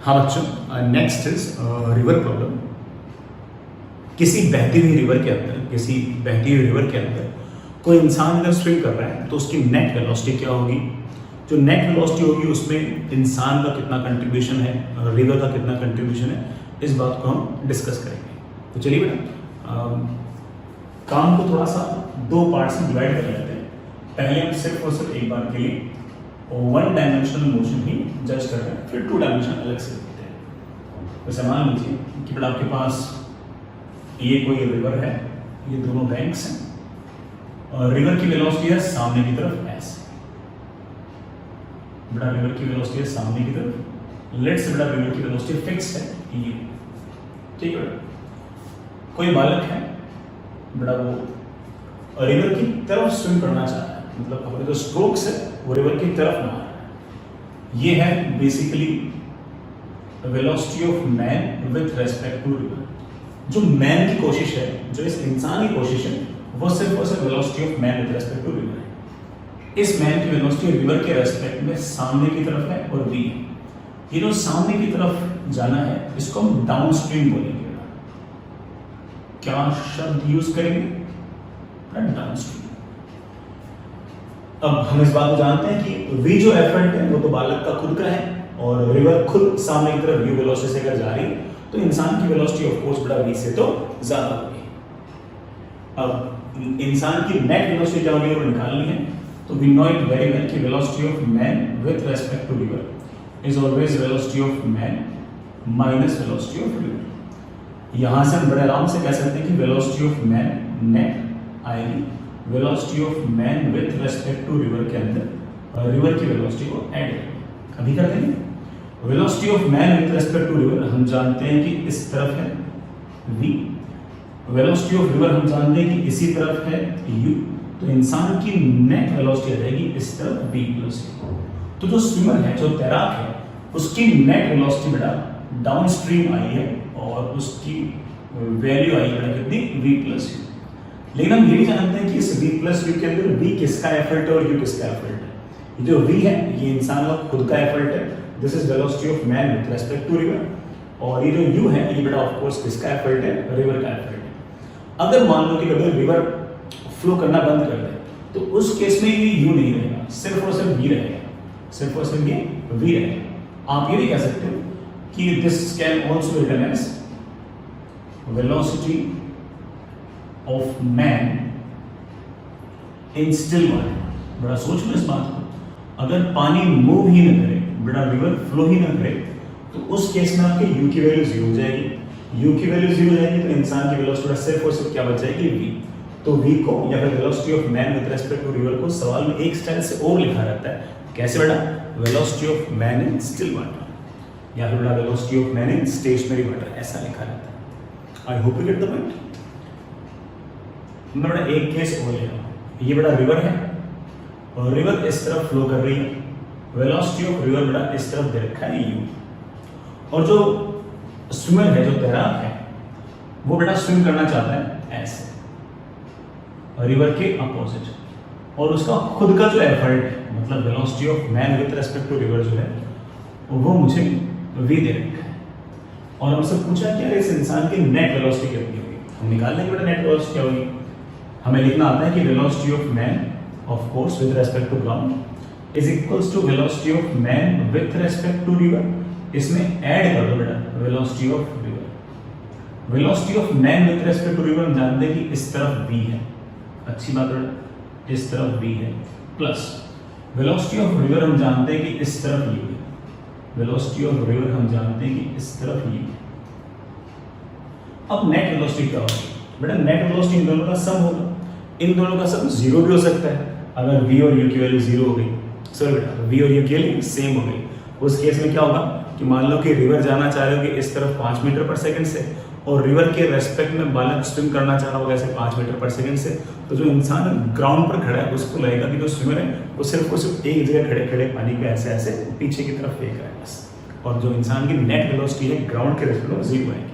हाँ बच्चों, next is river problem. किसी बहती हुई रिवर के अंदर कोई इंसान अगर स्विम कर रहा है तो उसकी नेट वेलोसिटी क्या होगी। जो नेट वेलोसिटी होगी उसमें इंसान का कितना कंट्रीब्यूशन है, रिवर का कितना कंट्रीब्यूशन है, इस बात को हम डिस्कस करेंगे। तो चलिए बेटा, काम को थोड़ा सा दो पार्ट्स में डिवाइड कर लेते हैं। पहले हम सिर्फ और सिर्फ एक बार के लिए वन डायमेंशनल मोशन ही जज कर रहे हैं, फिर टू डायमेंशनल अलग से देखते हैं। वैसे मान लीजिए कि बेटा आपके पास ये कोई रिवर है, ये दोनों बैंक्स हैं और रिवर की वेलोसिटी है सामने की तरफ ऐसे। बेटा रिवर की वेलोसिटी है सामने की तरफ, लेट्स से बेटा रिवर की वेलोसिटी फिक्स है ये, ठीक है। कोई बालक है बेटा, वो रिवर की तरफ स्विम करना चाह रहा है, मतलब अपने जो स्ट्रोक्स है वो रिवर की तरफ मार रहा है। ये है basically velocity of man with respect to river. जो मैन की कोशिश है, जो इस इंसान की कोशिश है, वो सिर्फ और सिर्फ velocity of man with respect to river है। इस मैन की वेलोसिटी रिवर के रेस्पेक्ट में सामने की तरफ है और वी है। ये जो सामने की तरफ जाना है इसको हम डाउन स्ट्रीम बोलेंगे। क्या शब्द यूज करेंगे? Down stream. अब हम इस बात को जानते हैं कि वी जो एफर्ट है वो तो बालक का खुद का है और रिवर खुद सामने की तरफ वी वेलोसिटी से अगर जा रही है तो इंसान की वेलोसिटी ऑफ कोर्स बड़ा वी से तो ज्यादा होगी। अब इंसान की नेट वेलोसिटी क्या होगी वो निकालनी है, तो we know it very well कि velocity of man with respect to river is always velocity of man minus velocity of river. यहां से हम बड़े आराम से कह सकते हैं कि वेलोसिटी ऑफ मैन नेट आएगी velocity of man with respect to river के अंदर रिवर की वेलोसिटी को ऐड करेंगे। अभी कर देंगे। Velocity of man with respect to river हम जानते हैं कि इस तरफ है v, वेलोसिटी ऑफ रिवर हम जानते हैं कि इसी तरफ है u, तो इंसान की नेट वेलोसिटी आ जाएगी इस तरफ v प्लस u। तो जो स्विमर है, जो तैराक है, उसकी नेट वेलोसिटी बेटा डाउन स्ट्रीम आई है और उसकी वैल्यू आई है कितनी, v प्लस u। लेकिन हम ये भी जानते हैं कि इस v प्लस u के अंदर v किसका एफर्ट है और u किसका एफर्ट है। ये जो v है ये इंसान का खुद का एफर्ट है, this is velocity of man with respect to river, और ये जो u है ये बेटा ऑफ कोर्स किसका एफर्ट है, रिवर का एफर्ट है। अगर मान लो कि कभी रिवर फ्लो करना बंद कर दे तो उस केस में ये u नहीं रहेगा, सिर्फ और सिर्फ v रहेगा, सिर्फ और सिर्फ ये v रहेगा। आप ये भी कह सकते हो कि this can also written as velocity of man in still water. बड़ा सोच लो इस बात को, अगर पानी मूव ही ना करे, बड़ा रिवर फ्लो ही ना करे, तो उस केस में आपके u की वैल्यू 0 हो जाएगी। u की वैल्यू 0 हो जाएगी तो इंसान की वेलोसिटी सिर्फ और सिर्फ क्या बच जाएगी, v। तो v को या फिर velocity of man with respect to river को सवाल में एक स्टाइल से और लिखा रहता है। कैसे बेटा? Velocity of man in still water या फिर बेटा velocity of man in stationary water, ऐसा लिखा रहता है। I hope you get the point. मैं बड़ा एक केस और ले रहा हूं। ये बड़ा रिवर है और रिवर इस तरफ फ्लो कर रही है, वेलोसिटी ऑफ रिवर बड़ा इस तरफ दे रखा है u, और जो स्विमर है, जो तैराक है, वो बेटा स्विम करना चाहता है ऐसे रिवर के अपोजिट, और उसका खुद का जो एफर्ट है, मतलब velocity of man with respect to river जो है वो मुझे v दे रखा है। और हमसे पूछा क्या इस इंसान की नेट वेलोसिटी कितनी होगी। हम निकाल लेंगे बेटा नेट वेलोसिटी क्या होगी। हमें लिखना आता है कि velocity of man of course with respect to ground is equals to velocity of man with respect to river. इसमें ऐड कर दो बेटा velocity of river. Velocity of man with respect to river हम जानते हैं कि इस तरफ v है, अच्छी बात है, इस तरफ v है, प्लस वेलोसिटी ऑफ रिवर हम जानते हैं कि इस तरफ u है, वेलोसिटी ऑफ रिवर हम जानते हैं कि इस तरफ u है। अब नेट वेलोसिटी क्या होगी बेटा? नेट वेलोसिटी इन दोनों का सम होगा। इन दोनों का सम 0 भी हो सकता है अगर v और u की वैल्यू 0 हो गई। सॉरी बेटा, v और u की वैल्यू सेम हो गई। उस केस में क्या होगा कि मान लो कि रिवर जाना चाह रहे हो कि इस तरफ 5 मीटर पर सेकंड से, और रिवर के रेस्पेक्ट में बालक स्विम करना चाह रहा होगा ऐसे 5 मीटर पर सेकंड से, तो जो इंसान ग्राउंड पर खड़ा है उसको लगेगा कि जो स्विमर है वो सिर्फ और सिर्फ एक जगह खड़े खड़े पानी को ऐसे ऐसे पीछे की तरफ फेंक रहा है बस, और जो इंसान की नेट वेलोसिटी है ग्राउंड के रेस्पेक्ट में 0 आएगी।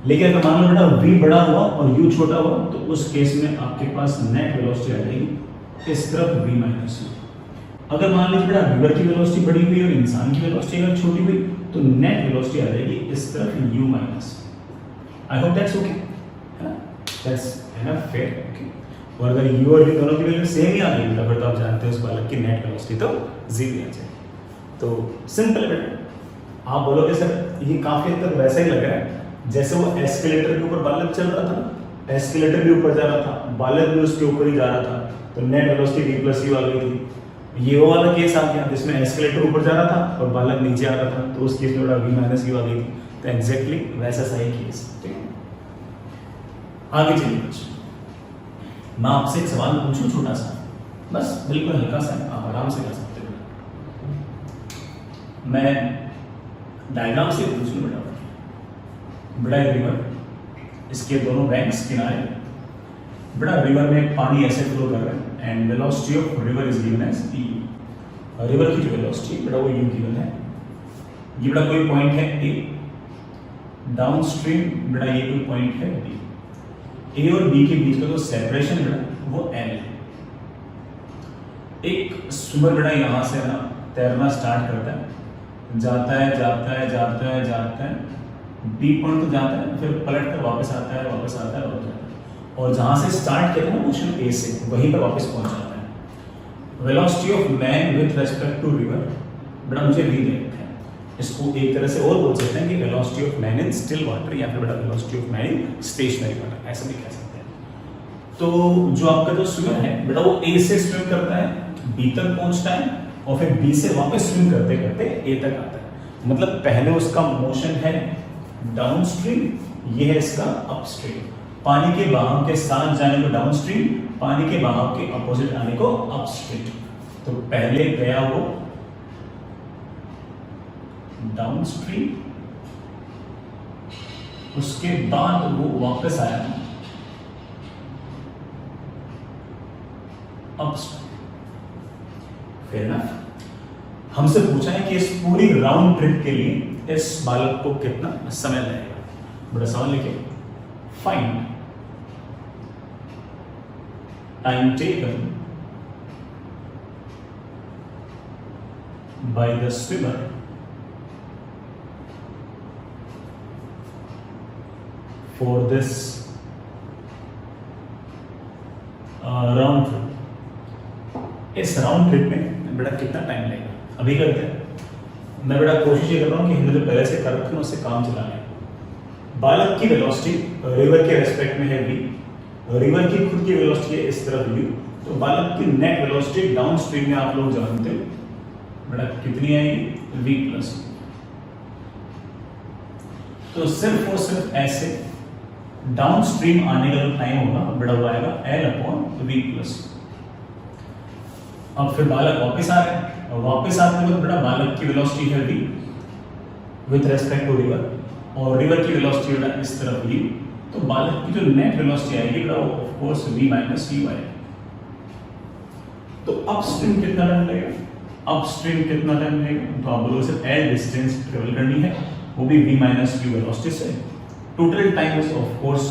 लेकिन अगर मान लो बेटा v बड़ा हुआ और u छोटा हुआ तो उस केस में आपके पास नेट वेलोसिटी आ जाएगी इस तरफ v माइनस u। अगर मान लीजिए बेटा रिवर की वेलोसिटी बड़ी हुई और इंसान की वेलोसिटी अगर छोटी हुई तो नेट वेलोसिटी आ जाएगी इस तरफ u minus. I hope that's okay, है ना, दैट्स है ना फेयर, ओके। और अगर u और v दोनों की वैल्यू सेम ही आ गई तो फिर तो आप जानते हो उस बालक की नेट वेलोसिटी तो जीरो आ जाएगी। तो सिंपल है बेटा। आप बोलोगे सर ये काफी हद तक वैसा ही लग रहा है जैसे वो एस्केलेटर के ऊपर बालक चल रहा था ना, एस्केलेटर भी ऊपर जा रहा था, बालक भी उसके ऊपर ही जा रहा था, तो net velocity v plus u आ गई थी। ये वो वाला केस आ गया जिसमें एस्केलेटर ऊपर जा रहा था और बालक नीचे आ रहा था, तो उस केस में बड़ा v माइनस u आ गई थी। तो एग्जैक्टली वैसा सही केस, ठीक है। आगे चलिए बच्चों, मैं आपसे एक सवाल पूछूं छोटा सा, बस बिल्कुल हल्का सा, आप आराम से कर सकते हो। मैं डायग्राम से पूछूं बेटा, बड़ा रिवर, इसके दोनों बैंक्स किनारे, बड़ा रिवर में पानी ऐसे फ्लो कर रहा है and velocity of river is given as u। River की जो वेलोसिटी बड़ा वो u गिवन है। ये बड़ा कोई पॉइंट है a, डाउन स्ट्रीम बड़ा ये कोई पॉइंट है b। a और b के बीच का जो सेपरेशन बड़ा वो l है। एक स्विमर बड़ा यहां से ना तैरना स्टार्ट करता है, जाता है जाता है जाता है जाता है, बी पॉइंट तो जाता है, फिर पलट कर वापस आता है वापस आता है वापस आता है, और जहां से स्टार्ट किया था मोशन ए से वहीं पर वापस पहुंच जाता है। Velocity of man with respect to river बड़ा मुझे वी देखते हैं, इसको एक तरह से और बोल सकते हैं कि velocity of man in still water या फिर बड़ा velocity of man in stationary water, ऐसा भी कह सकते हैं। तो जो आपका जो स्विमर है बेटा वो ए से स्विम करता है, बी तक पहुंचता है और फिर बी से वापस स्विम करते करते ए तक आता है। मतलब पहले उसका मोशन है डाउन स्ट्रीम, ये है इसका अपस्ट्रीम। पानी के बहाव के साथ जाने को डाउन स्ट्रीम, पानी के बहाव के अपोजिट आने को अपस्ट्रीम। तो पहले गया वो डाउन स्ट्रीम, उसके बाद वो वापस आया अपस्ट्रीम। फिर ना हमसे पूछा है कि इस पूरी राउंड ट्रिप के लिए इस बालक को कितना समय लगेगा। बड़ा सवाल लिखिए, find time taken by the swimmer for this round trip. इस राउंड ट्रिप में बेटा कितना टाइम लगेगा, अभी करते हैं। मैं बेटा कोशिश ये कर रहा हूँ कि हमने जो पहले से कर रखे हैं उससे काम चला लें। बालक की वेलोसिटी रिवर के रेस्पेक्ट में है v, रिवर की खुद की वेलोसिटी है इस तरफ u, तो बालक की नेट वेलोसिटी डाउन स्ट्रीम में आप लोग जानते हो बेटा कितनी आएगी v प्लस। तो सिर्फ और सिर्फ ऐसे डाउन स्ट्रीम आने का जो टाइम होगा बेटा वो आएगा l अपॉन v प्लस। अब फिर बालक वापस आ रहे हैं और वापस आते वक्त बेटा बालक की वेलोसिटी है v with respect to river, और रिवर की वेलोसिटी बेटा इस तरफ u, तो बालक की जो नेट वेलोसिटी आएगी बेटा वो of course v minus u आएगी। तो अपस्ट्रीम कितना टाइम लगेगा, अपस्ट्रीम कितना टाइम लगेगा, तो आप बोलोगे सिर्फ l डिस्टेंस ट्रेवल करनी है, वो भी v माइनस u वेलोसिटी से। Total time is of course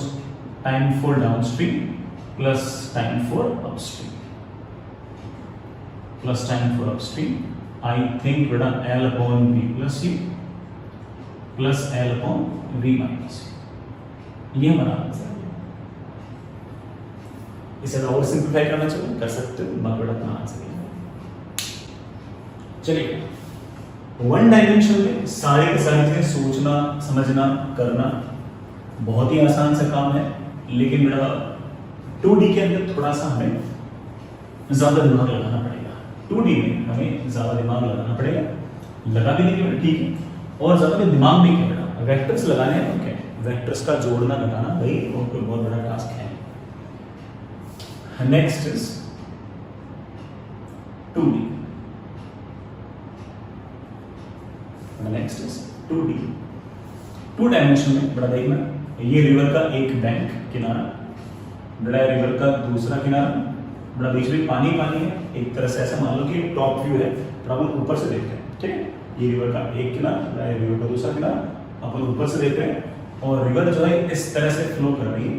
time for downstream plus time for upstream plus time for upstream. I think बेटा l upon v plus u plus l upon v minus u, ये हमारा answer है। इसे और simplify करना चाहिए कर सकते हो, बाकी बड़ा अपना आंसर है। चलिए वन डायमेंशन में सारे के सारे चीजें सोचना समझना करना बहुत ही आसान सा काम है, लेकिन मेरा 2D के अंदर थोड़ा सा हमें ज्यादा दिमाग लगाना पड़ेगा। 2D में हमें ज्यादा दिमाग लगाना पड़ेगा, लगा भी नहीं ठीक है, और ज्यादा में दिमाग भी क्या बेटा वेक्टर्स लगाने हैं, ओके वेक्टर्स का जोड़ना घटाना भाई और कोई बहुत बड़ा टास्क है। Next is 2D, next is 2D। 2 dimension में बड़ा देखना, ये रिवर का एक बैंक किनारा, बड़ा रिवर का दूसरा किनारा, बड़ा बीच में पानी पानी है, एक तरह से ऐसा मान लो कि टॉप व्यू है, अपन ऊपर से देखते हैं, ठीक है। ये रिवर का एक किनारा, रिवर का दूसरा किनारा अपन ऊपर से देख रहे हैं, और रिवर जो है इस तरह से फ्लो कर रही है,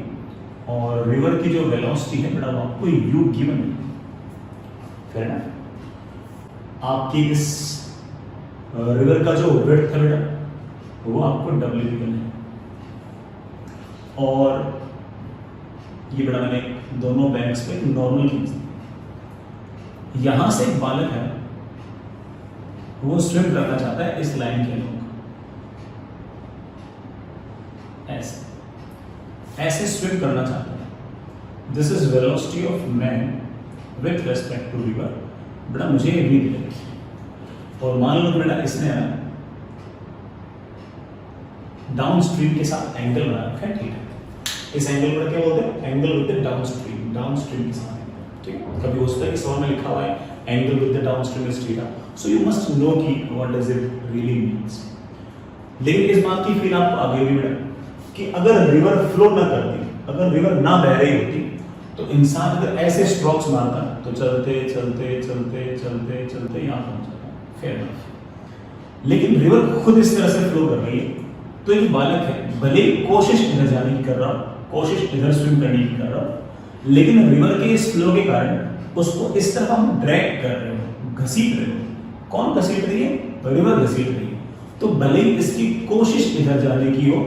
और रिवर की जो वेलोसिटी है बेटा आपको u गिवन है ना। आपकी इस रिवर का जो विड्थ है बेटा वो आपको डब्ल्यू गिवन है। और ये बड़ा मैंने दोनों बैंक्स पे नॉर्मल की, यहां से एक बालक है, वो स्विम करना चाहता है इस लाइन के लोग, ऐसे स्विम करना चाहता है। This is velocity of man with respect to river. बेटा मुझे ये भी मिलेगी, और मान लो बेटा इसने डाउन स्ट्रीम के साथ एंगल बना रखा है, ठीक है। इस एंगल को क्या बोलते हैं? Angle with the downstream के साथ, ठीक है। कभी हो सकता है कि सवाल में लिखा हुआ है angle with the downstream is theta, so you must know कि what does it really means. लेकिन इस बात की फील आपको आगे भी बेटा कि अगर रिवर फ्लो ना करती, अगर रिवर ना बह रही होती, तो इंसान अगर ऐसे स्ट्रोक्स मारता तो चलते चलते चलते चलते चलते यहाँ पहुंच जाता, फेयर इनफ। लेकिन रिवर खुद इस तरह से फ्लो कर रही है, तो एक बालक है, भले कोशिश इधर जाने की कर रहा हो, कोशिश इधर स्विम करने की कर रहा हो, लेकिन रिवर के इस फ्लो के कारण उसको इस तरफ हम ड्रैग कर रहे हो, घसीट रहे हो। कौन घसीट रही है? रिवर घसीट रही है। तो भले ही इसकी कोशिश इधर जाने की हो,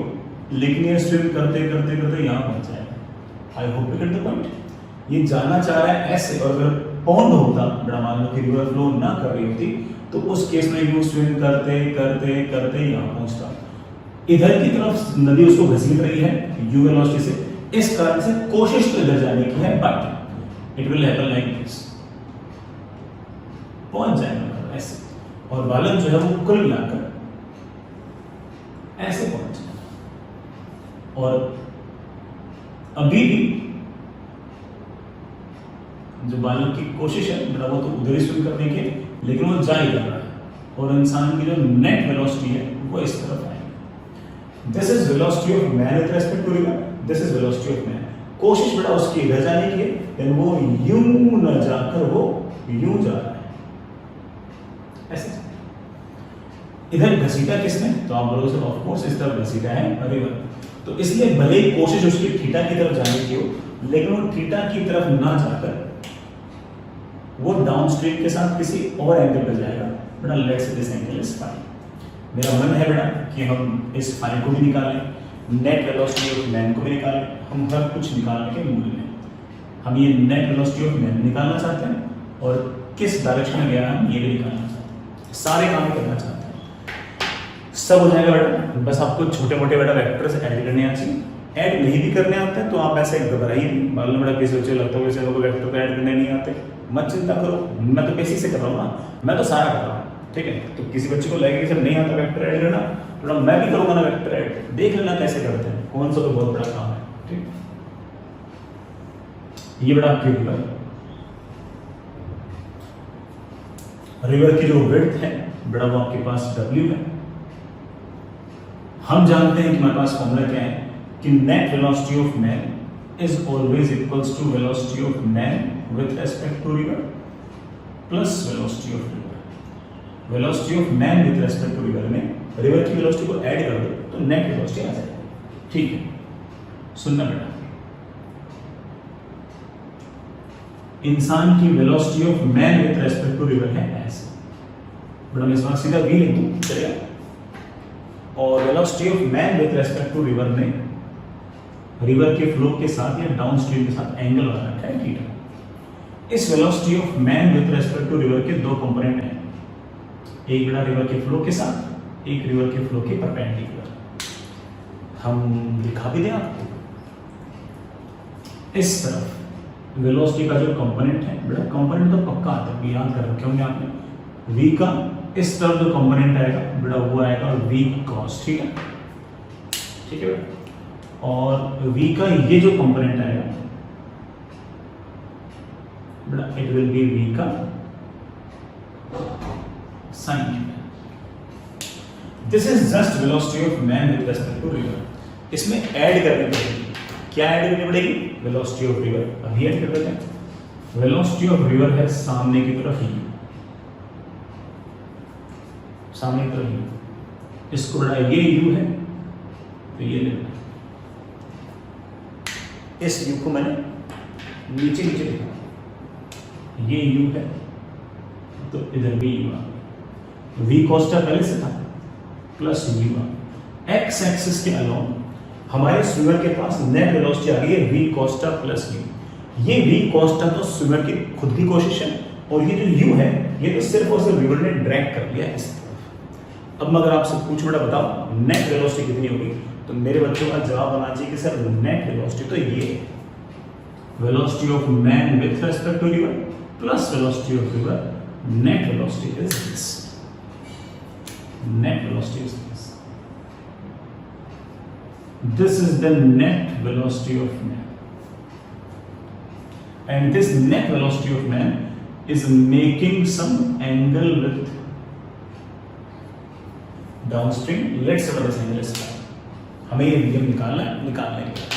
लेकिन ये स्विम करते करते करते यहाँ पहुंच जाएगा। आई hope you get the point. ये जाना चाह रहा है ऐसे, और अगर पॉन्ड होता, बड़ा मान लो कि रिवर फ्लो ना कर रही होती, तो उस केस में यू स्विम करते करते करते यहाँ पहुंचता। इधर की तरफ नदी उसको घसीट रही है यू वेलोसिटी से, इस कारण से कोशिश तो इधर जाने की है, but it will happen like this, पहुंच जाएगा ऐसे, और बालक जो है वो कुल मिलाकर ऐसे पहुंच जाएगा। और अभी भी जो बालक की कोशिश है बेटा वो तो उधर ही स्विम करने की, लेकिन वो जा ही कर रहा है, और इंसान की जो नेट वेलोसिटी है वो इस तरफ आएगी। This is velocity of man with respect to river, this is velocity of man. कोशिश बेटा उसकी इधर जाने की है, लेकिन वो यूं न जाकर वो यूं जा रहा है, ऐसे। इधर घसीटा किसने? तो आप बोलोगे ऑफ कोर्स इस तरफ घसीटा है रिवर। तो इसलिए भले ही कोशिश उसकी थीटा की तरफ जाने की हो, लेकिन वो थीटा की तरफ ना जाकर वो डाउनस्ट्रीम के साथ किसी और एंगल पर जाएगा। बेटा लेट्स से दिस एंगल इज फाई। मेरा मन है बेटा कि हम इस फाई को भी निकालें, नेट वेलोसिटी ऑफ मैन को भी निकालें, हम हर कुछ निकालने के मूड में। हम ये नेट वेलोसिटी ऑफ मैन निकालना चाहते हैं, और किस डायरेक्शन में गया हम ये भी निकालना चाहते हैं, सारे काम करना चाहते हैं। सब हो जाएगा बेटा, बस आपको छोटे मोटे बेटा वेक्टर्स ऐड करने आने चाहिए। ऐड नहीं भी करने आते हैं तो आप ऐसे घबराइए नहीं, मान लो बेटा किसी बच्चे लगता है वैसे लोगों को वेक्टर को ऐड करने नहीं आते, मत चिंता करो, मैं तो बेसिक से कर रहा हूँ ना, मैं तो सारा कर रहा हूँ, ठीक है। तो किसी बच्चे को लगेगा कि सर नहीं आता वेक्टर ऐड करना, तो मैं भी करूँगा ना वेक्टर ऐड, देख लेना कैसे करते हैं, कौन सा तो बहुत बड़ा काम है, ठीक। ये बड़ा आपकी रिवर की जो विड्थ है बड़ा वो आपके पास W है। हम जानते हैं कि हमारे पास फॉर्मूला क्या है कि net velocity of man is always equals to velocity of man with respect to river plus velocity of river. Velocity of man with respect to river में रिवर की वेलोसिटी को ऐड कर दो तो नेट वेलोसिटी आ जाएगी, ठीक है। सुनना बेटा, इंसान की velocity of man with respect to river है ऐसे, बड़ा मैं इस बार सीधा v लिख दूं चलेगा, और velocity of man with respect to river में रिवर के फ्लो के साथ या डाउन स्ट्रीम के साथ एंगल बना रखा है थीटा। इस velocity of man with respect to river के दो कंपोनेंट हैं, एक बड़ा रिवर के फ्लो के साथ, एक रिवर के फ्लो के परपेंडिकुलर। हम दिखा भी दें आपको, इस तरफ वेलोसिटी का जो कंपोनेंट है, बड़ा कंपोनेंट तो पक्का आता है, याद कर रखे होंगे आपने, v का इस तरफ जो कंपोनेंट आएगा बेटा वो आएगा v cos, ठीक है, ठीक है बेटा। और v का ये जो कंपोनेंट आएगा बेटा इट विल बी v का sin। This is just velocity of man with respect to river. इसमें ऐड करनी पड़ेगी, क्या ऐड करनी पड़ेगी? Velocity of river. अभी ऐड कर देते हैं। वेलोसिटी ऑफ रिवर है सामने की तरफ u, सामने की तरफ u, इसको बड़ा ये u है तो ये लेना, इस u को मैंने नीचे नीचे लिखा, ये u है तो इधर भी u आ, v cos पहले से था प्लस u आ, एक्स एक्सिस के अलोंग हमारे स्विमर के पास नेट वेलोसिटी आ गई है v कोस्टा प्लस u। ये v कोस्टा तो स्विमर की खुद की कोशिश है, और ये जो u है ये तो सिर्फ और सिर्फ रिवर ने ड्रैग कर लिया इस तरफ। अब अगर आपसे पूछ बेटा बताओ नेट वेलोसिटी कितनी होगी, तो मेरे बच्चों का जवाब आना चाहिए कि सर नेट वेलोसिटी तो ये velocity of man with respect to river plus velocity of river, net velocity is this, net velocity is this, this is the net velocity of man, and this net velocity of man is making some angle with downstream. Let's say this angle is phi. हमें ये vm निकालना है, निकालने के लिए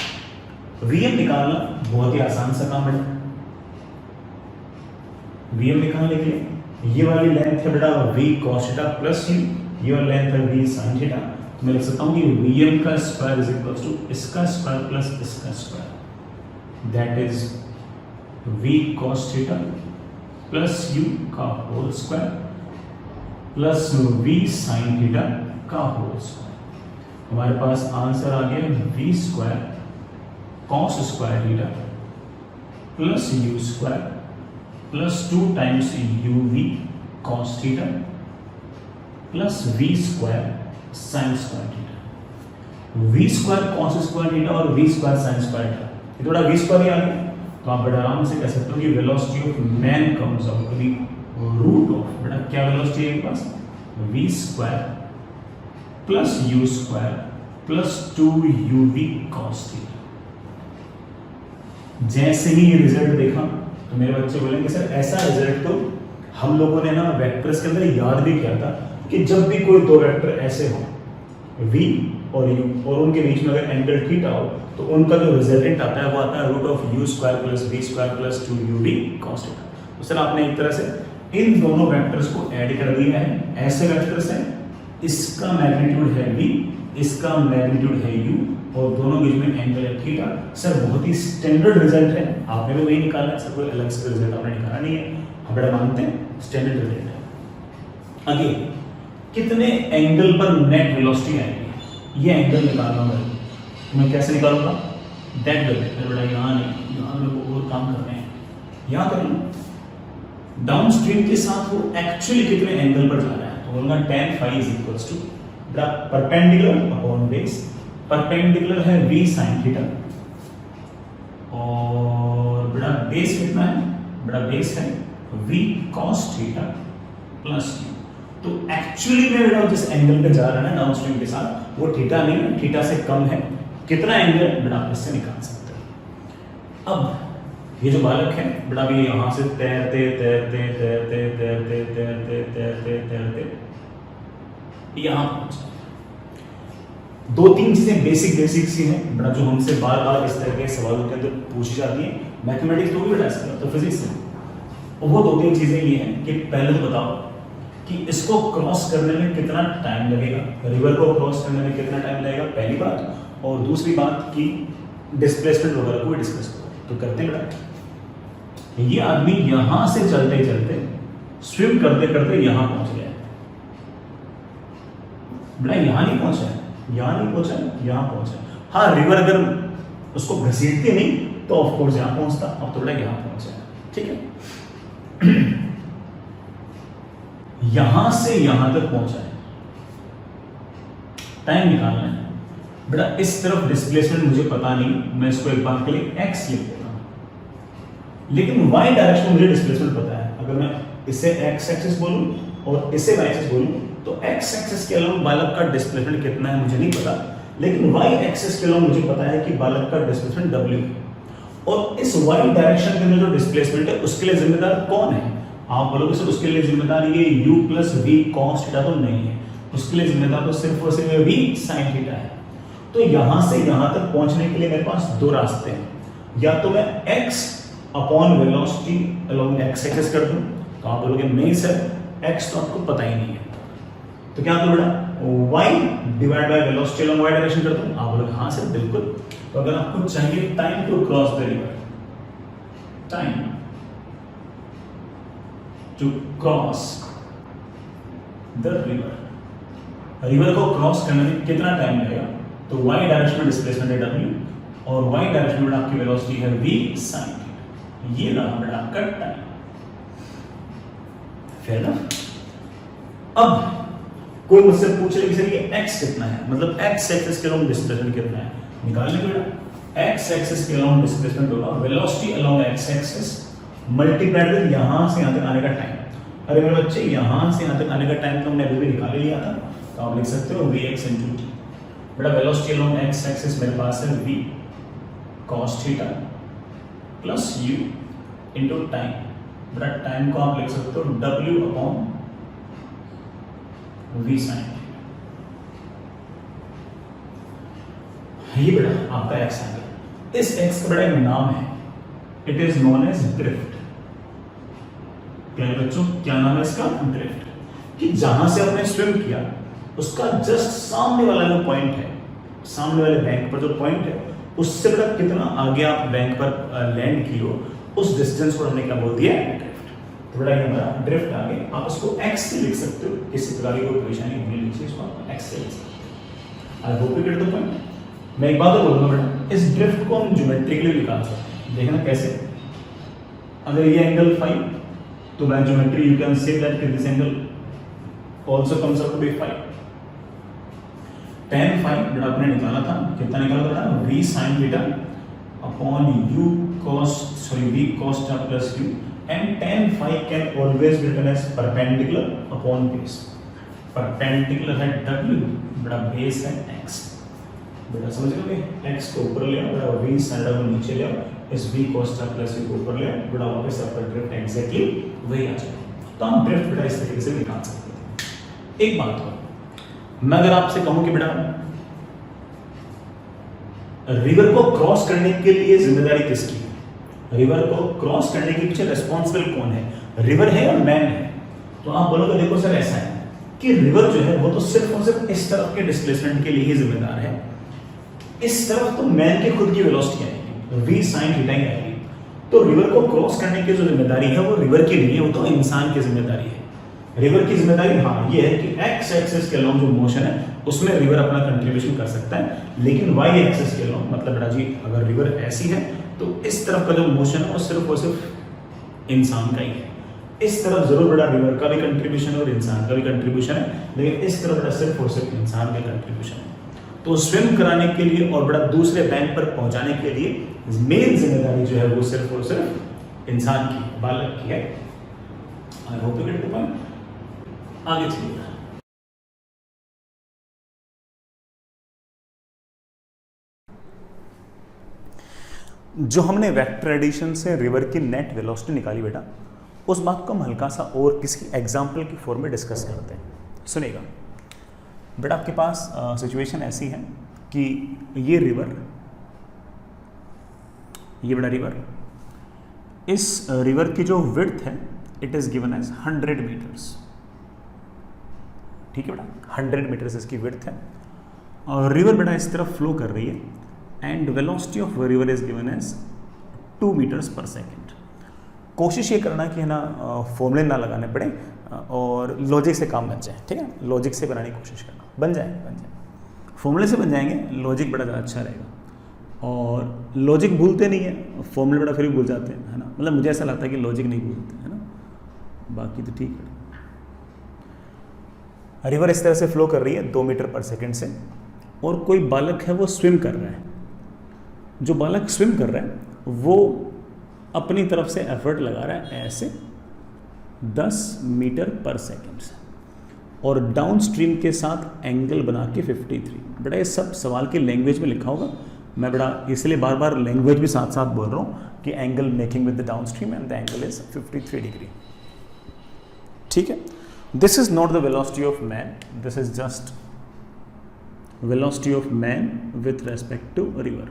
vm निकालना बहुत ही आसान सा काम है। vm निकालने के लिए ये वाली लेंथ है बेटा v cos theta plus u, ये वाली लेंथ है v sin थीटा। मैं लिख सकता हूँ कि Vm का स्क्वायर इज इक्वल्स टू इसका स्क्वायर प्लस इसका square, that is V cos theta plus U का whole square plus V sin theta का होल स्क्वायर। हमारे पास आंसर आ गया V square cos square theta plus U square plus 2 times UV cos theta plus V square sine square theta. v square cos square theta और v square sine square theta, ये थोड़ा v square ही आ गया, तो आप बड़ा आराम से कह सकते हो कि velocity of man comes out to the root of, बेटा क्या वेलोसिटी है पास v square plus u square plus 2uv cos theta. जैसे ही ये रिजल्ट देखा तो मेरे बच्चे बोलेंगे सर ऐसा रिजल्ट तो हम लोगों ने ना वेक्टर्स के अंदर याद भी किया था कि जब भी कोई दो वेक्टर ऐसे हो v और u और उनके बीच में अगर एंगल थीटा हो तो उनका जो रिजल्टेंट आता है वो आता है root of u square plus v square plus 2uv cos theta. तो सर आपने एक तरह से इन दोनों वेक्टर्स को ऐड कर दिया है, ऐसे वेक्टर्स हैं, इसका मैग्नीट्यूड है v, इसका मैग्नीट्यूड है u और दोनों बीच में एंगल है थीटा। सर बहुत ही स्टैंडर्ड रिजल्ट है, आपने भी वही निकाला है, सर कोई अलग से रिजल्ट आपने निकाला नहीं है, हम बड़ा मानते हैं स्टैंडर्ड रिजल्ट है। आगे कितने एंगल पर नेट वेलोसिटी आएगी, ये एंगल निकालना है, तो मैं कैसे निकालूंगा, दैट वे बेटा यहाँ नहीं, यहाँ मेरे को और काम करने हैं, यहाँ कर लो डाउनस्ट्रीम के साथ वो एक्चुअली कितने एंगल पर जा रहा है, तो बोलूंगा tan phi is equals to perpendicular upon base, perpendicular है v sin थीटा और बेटा बेस कितना है, बेटा बेस है v cos theta plus u। तो एक्चुअली में बेटा जिस एंगल पे जा रहा है ना डाउनस्ट्रीम के साथ वो थीटा नहीं है, थीटा से कम है, कितना एंगल बेटा आप इससे निकाल सकते हैं। अब ये जो बालक है बेटा अभी यहां से तैरते तैरते तैरते तैरते तैरते तैरते तैरते यहां पहुंचा। दो तीन चीजें बेसिक सी हैं बेटा जो हमसे बार बार इस तरह के सवालों के अंदर पूछी जाती है, मैथमेटिक्स तो भी बेटा इसका तो फिजिक्स है, और वो दो तीन चीजें ये हैं कि पहले तो बताओ कि इसको क्रॉस करने में कितना टाइम लगेगा, रिवर को क्रॉस करने में कितना टाइम लगेगा पहली बात, और दूसरी बात कि डिस्प्लेसमेंट वगैरह को डिस्कस करो। तो करते बेटा ये आदमी यहां से चलते चलते स्विम करते करते यहां पहुंच गया, बेटा यहां नहीं पहुंचा है, यहां नहीं पहुंचा है, यहां पहुंचा है। हाँ रिवर अगर उसको घसीटती नहीं तो ऑफ कोर्स यहां पहुंचता, अब तो बेटा यहां पहुंचा है, ठीक है। यहां से यहां तक पहुंचा है, टाइम निकालना है बेटा। इस तरफ डिस्प्लेसमेंट मुझे पता नहीं, मैं इसको एक बार के लिए x लिख देता हूं, लेकिन y डायरेक्शन में मुझे डिस्प्लेसमेंट पता है। अगर मैं इसे x एक्सिस बोलूं और इसे y एक्सिस बोलूं तो x एक्सिस के अलावा बालक का डिस्प्लेसमेंट कितना है मुझे नहीं पता, लेकिन y एक्सिस के अलावा मुझे पता है कि बालक का डिस्प्लेसमेंट w है। और इस y डायरेक्शन के अंदर जो डिस्प्लेसमेंट है उसके लिए जिम्मेदार कौन है, आप बोलोगे सर उसके लिए जिम्मेदार ये u plus v cos theta तो नहीं है, उसके लिए जिम्मेदार तो सिर्फ और सिर्फ v sin थीटा है। तो यहां से यहां तक पहुंचने के लिए मेरे पास दो रास्ते हैं, या तो मैं x upon velocity along x axis कर दूं, तो आप बोलोगे नहीं सर x तो आपको पता ही नहीं है, तो क्या करूं बेटा y divide by velocity along y direction कर दूं, आप बोलोगे हां सर बिल्कुल। तो अगर आपको चाहिए time to cross the river, time to cross the river, river को क्रॉस करने में कितना टाइम लगेगा, तो वाई डायरेक्शन में डिस्प्लेसमेंट है w और वाई डायरेक्शन में आपकी वेलोसिटी है v sin थीटा। ये रहा बेटा आपका टाइम। Fair enough. अब कोई मुझसे पूछ ले कि सर ये x कितना है, मतलब x एक्सिस के अलोंग डिस्प्लेसमेंट कितना है, निकाल लेंगे बेटा। x एक्सिस के अलोंग डिस्प्लेसमेंट होगा velocity along x axis multiplied with यहां से यहां तक आने का टाइम। अरे मेरे बच्चे यहां से यहां तक आने का टाइम तो हमने अभी भी निकाल लिया था, तो आप लिख सकते हो vx into t। बेटा वेलोसिटी अलोंग x एक्सिस मेरे पास है v cos theta plus u into time. बेटा टाइम को आप लिख सकते हो w अपॉन v sin। ये बेटा आपका x एंगल। इस x का बड़ा एक नाम है, it is known as drift. क्या है बच्चों, क्या नाम है इसका, ड्रिफ्ट। कि जहां से आपने स्विम किया उसका जस्ट सामने वाला जो पॉइंट है, सामने वाले बैंक पर जो पॉइंट है, उससे बड़ा कितना आगे आप बैंक पर लैंड किए हो, उस डिस्टेंस को हमने क्या बोल दिया, ड्रिफ्ट। तो बड़ा ये हमारा ड्रिफ्ट आ गया। आप उसको x से लिख सकते हो, किसी प्रकार की कोई परेशानी नहीं लिखिए इसको, आप x से लिख सकते हो। आई hope you get the point. मैं एक बात और बोलूंगा बेटा, इस ड्रिफ्ट को हम ज्योमेट्रिकली निकाल सकते हैं। देखना कैसे, अगर ये एंगल फाई, तो by geometry you can say that this angle also comes out to be phi. tan phi बेटा आपने निकाला था, कितना निकाला था, v sin theta upon u cos v cos theta plus u, and tan phi can always be written as perpendicular upon base। perpendicular है w, बेटा base है x। बेटा समझ गए, x को ऊपर ले आओ, बेटा v sin थीटा को नीचे ले आओ, इस v cos theta plus u को ऊपर ले आओ, बेटा वापस आपका ड्रिफ्ट एग्जैक्टली वही आ जाएगा। तो हम ड्रिफ्ट बेटा इस तरीके से निकाल सकते हैं। एक बात और, मैं अगर आपसे कहूं कि बेटा रिवर को क्रॉस करने के लिए जिम्मेदारी किसकी है, रिवर को क्रॉस करने के पीछे रिस्पॉन्सिबल कौन है, रिवर है या मैन है, तो आप बोलोगे देखो सर ऐसा है कि रिवर जो है वो तो सिर्फ और सिर्फ इस तरफ के डिस्प्लेसमेंट के लिए ही जिम्मेदार है, इस तरफ तो मैन की खुद की वेलोसिटी आएगी, v sin थीटा ही आएगी। तो रिवर को क्रॉस करने की जो जिम्मेदारी है वो रिवर की नहीं है, वो तो इंसान की जिम्मेदारी है। रिवर की जिम्मेदारी हाँ ये है कि x एक्सिस के अलोंग जो मोशन है उसमें रिवर अपना कंट्रीब्यूशन कर सकता है, लेकिन y एक्सिस के अलोंग, मतलब बेटा जी अगर रिवर ऐसी है तो इस तरफ का जो मोशन है वो सिर्फ और सिर्फ इंसान का ही है। इस तरफ जरूर बड़ा रिवर का भी कंट्रीब्यूशन है और इंसान का भी कंट्रीब्यूशन है, लेकिन इस तरफ बड़ा सिर्फ और सिर्फ इंसान का कंट्रीब्यूशन है। तो स्विम कराने के लिए और बड़ा दूसरे बैंक पर पहुंचाने के लिए मेन जिम्मेदारी जो है वो सिर्फ और सिर्फ इंसान की, बालक की है। I hope you get the point. आगे चलिए, जो हमने वेक्टर एडिशन से रिवर की नेट वेलोसिटी निकाली बेटा, उस बात को हम हल्का सा और किसी एग्जाम्पल की फॉर्म में डिस्कस करते हैं। सुनिएगा बेटा, आपके पास सिचुएशन ऐसी है कि ये रिवर, ये बड़ा रिवर, इस रिवर की जो विड्थ है it is given as 100 metres. ठीक है बेटा, 100 मीटर्स इसकी विड्थ है और रिवर बेटा इस तरफ फ्लो कर रही है and velocity of river is given as 2 metres per second. कोशिश ये करना कि है ना फॉर्मूले ना लगाने पड़े और लॉजिक से काम बन जाए। ठीक है, लॉजिक से बनाने की कोशिश करना, बन जाए फॉर्मूले से बन जाएंगे, लॉजिक बड़ा ज़्यादा अच्छा रहेगा। और लॉजिक भूलते नहीं है, फॉर्मूले बड़ा फिर भी भूल जाते हैं, है ना, मतलब मुझे ऐसा लगता है कि लॉजिक नहीं भूलते, है ना, बाकी तो ठीक है। रिवर इस तरह से फ्लो कर रही है 2 मीटर पर सेकेंड से, और कोई बालक है वो स्विम कर रहा है। जो बालक स्विम कर रहा है वो अपनी तरफ से एफर्ट लगा रहा है ऐसे 10 मीटर पर सेकेंड से, और डाउन स्ट्रीम के साथ एंगल बना के 53। बेटा ये सब सवाल की लैंग्वेज में लिखा होगा, मैं बेटा इसलिए बार बार लैंग्वेज भी साथ साथ बोल रहा हूँ कि angle making with the downstream and the angle is 53 degree. ठीक है, this is not the velocity of man, this is just velocity of man with respect to river.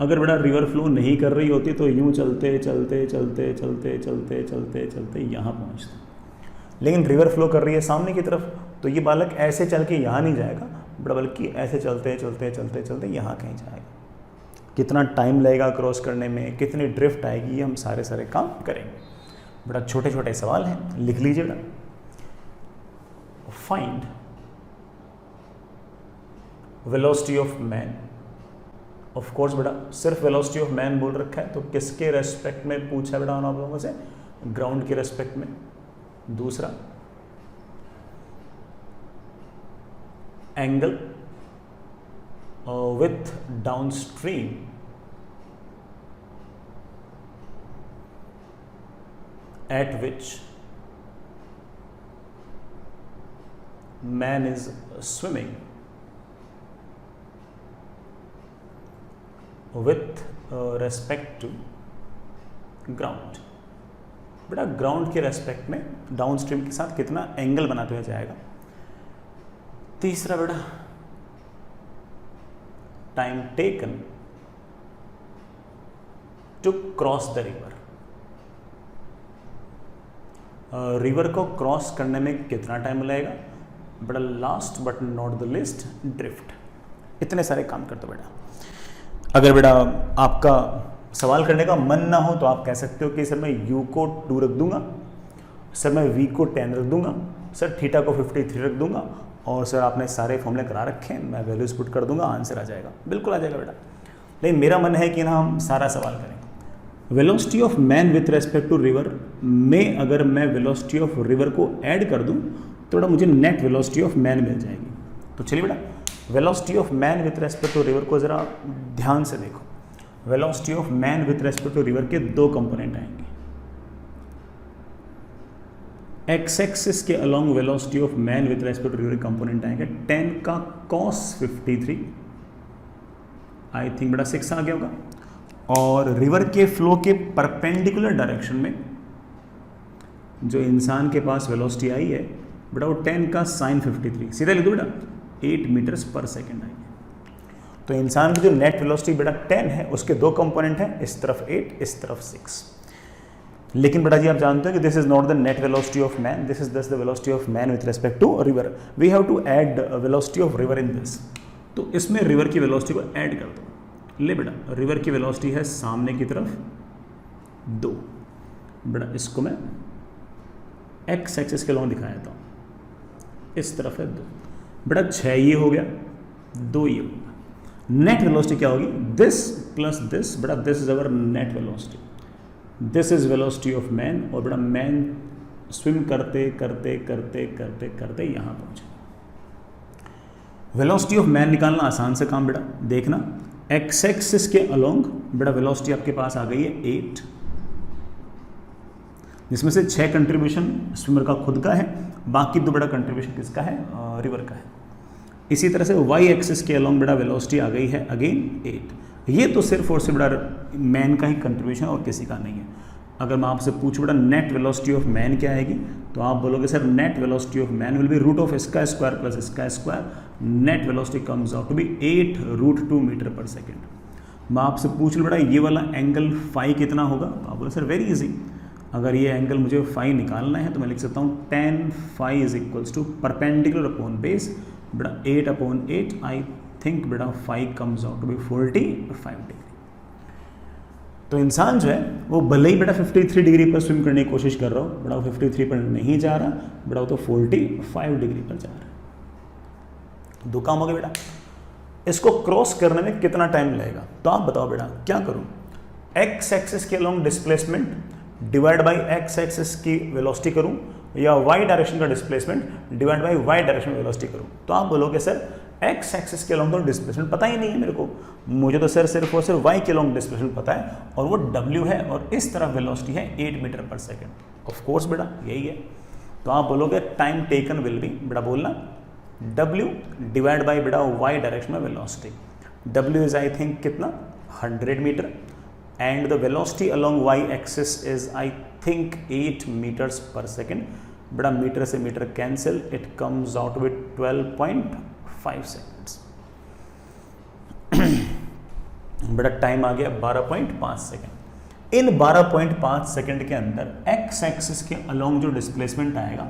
अगर बेटा रिवर फ्लो नहीं कर रही होती तो यूं चलते चलते चलते चलते चलते चलते चलते यहाँ पहुँचते, लेकिन रिवर फ्लो कर रही है सामने की तरफ, तो ये बालक ऐसे चल के यहाँ नहीं जाएगा बड़ा, बल्कि ऐसे चलते चलते चलते चलते यहाँ कहीं जाएगा। कितना टाइम लगेगा क्रॉस करने में, कितनी ड्रिफ्ट आएगी, ये हम सारे काम करेंगे। बड़ा छोटे छोटे सवाल हैं, लिख लीजिए बेटा। Find velocity of man, of course बेटा सिर्फ वेलोसिटी ऑफ मैन बोल रखा है, तो किसके रेस्पेक्ट में पूछा बेटा आप लोगों से, ग्राउंड के रेस्पेक्ट में। दूसरा angle with downstream at which man is swimming with respect to ground। बेटा ग्राउंड के रेस्पेक्ट में डाउन स्ट्रीम के साथ कितना एंगल बनाते हुए जाएगा। तीसरा बेटा time taken to cross the river, river को क्रॉस करने में कितना टाइम लगेगा बेटा। Last but not the least drift. इतने सारे काम करते हो बेटा। अगर बेटा आपका सवाल करने का मन ना हो तो आप कह सकते हो कि सर मैं u को 2 रख दूंगा, सर मैं v को 10 रख दूंगा, सर थीटा को 53 रख दूंगा, और सर आपने सारे फॉर्मूले करा रखे हैं, मैं वैल्यूज पुट कर दूंगा, आंसर आ जाएगा। बिल्कुल आ जाएगा बेटा, लेकिन मेरा मन है कि ना हम सारा सवाल करें। Velocity of man with respect to river में अगर मैं वेलोसिटी ऑफ रिवर को ऐड कर दूं तो बेटा मुझे नेट वेलोसिटी ऑफ मैन मिल जाएगी। तो चलिए बेटा velocity of man with respect to river को ज़रा ध्यान से देखो। Velocity of man with respect to river के 2 कंपोनेंट आएंगे। एक्स एक्सिस के along velocity of man with respect to river component आएंगे 10 का cos 53, आई थिंक बेटा 6 आ गया होगा, और रिवर के फ्लो के परपेंडिकुलर डायरेक्शन में जो इंसान के पास वेलोसिटी आई है बेटा वो 10 का sin 53, सीधा लिख दो बेटा 8 मीटर्स पर सेकेंड आई है। तो इंसान की जो नेट वेलोसिटी बेटा 10 है, उसके 2 कंपोनेंट हैं, इस तरफ 8 इस तरफ 6। लेकिन बेटा जी आप जानते हो कि this is not the net velocity of man, this is the velocity of man with respect to river. We have to add velocity of river in this. तो इसमें रिवर की वेलोसिटी को ऐड कर दो। ले बेटा रिवर की velocity है सामने की तरफ 2, बेटा इसको मैं एक्स एक्सिस के लॉन्ग दिखाया था, इस तरफ है 2, बेटा 6 ये हो गया, 2 ये हो गया। नेट वेलोसिटी क्या होगी, दिस प्लस दिस, बेटा this is our net velocity, this is velocity of man, और बेटा मैन स्विम करते करते करते करते करते यहां पहुंचे। वेलोसिटी ऑफ मैन निकालना आसान से काम बेटा, देखना एक्स एक्सिस के अलोंग बेटा वेलोसिटी आपके पास आ गई है 8, जिसमें से 6 कंट्रीब्यूशन स्विमर का खुद का है, बाकी 2 बेटा कंट्रीब्यूशन किसका है, रिवर का है। इसी तरह से वाई एक्सिस के अलोंग बेटा वेलोसिटी आ गई है अगेन 8। ये तो सिर्फ और सिर्फ बेटा मैन का ही कंट्रीब्यूशन और किसी का नहीं है। अगर मैं आपसे पूछूं बेटा नेट वेलोसिटी ऑफ मैन क्या आएगी, तो आप बोलोगे sir net velocity of man will be root of इसका स्क्वायर प्लस इसका square, net velocity comes out to be 8√2 metre per second. मैं आपसे पूछ लूँ बेटा ये वाला एंगल फाई कितना होगा, तो आप बोलो सर वेरी इजी, अगर ये एंगल मुझे फाई निकालना है तो मैं लिख सकता हूँ tan phi is equals to perpendicular upon base बेटा 8/8, आई थिंक बेटा phi comes out to be 45 degree. तो इंसान जो है वो भले ही बेटा 53 डिग्री पर स्विम करने की कोशिश कर रहा हो, बेटा वो 53 पर नहीं जा रहा, बेटा वो तो 45 डिग्री पर जा रहा है। 2 काम हो गए बेटा। इसको क्रॉस करने में कितना टाइम लगेगा, तो आप बताओ बेटा क्या करूं, एक्स एक्सिस के along displacement divide by x axis की वेलोसिटी करूं, या वाई डायरेक्शन का displacement divide by y direction velocity करूं। तो आप बोलोगे सर एक्स एक्सिस के अलोंग तो डिस्प्लेसमेंट पता ही नहीं है मेरे को, मुझे तो सर सिर्फ और सिर्फ वाई के अलोंग डिस्प्लेसमेंट पता है, और वो w है और इस तरफ वेलोसिटी है 8 metre per second. Of course बेटा यही है। तो आप बोलोगे टाइम टेकन विल बी बेटा बोलना w डिवाइड बाई बेटा y डायरेक्शन में velocity, w is I think कितना 100 metre, and the velocity along y axis is I think 8 metres per second. बेटा मीटर से metre cancel, it comes out with 12.5 seconds. बेटा time आ गया 12.5 second. इन 12.5 second के अंदर एक्स एक्सिस के अलोंग जो डिस्प्लेसमेंट आएगा,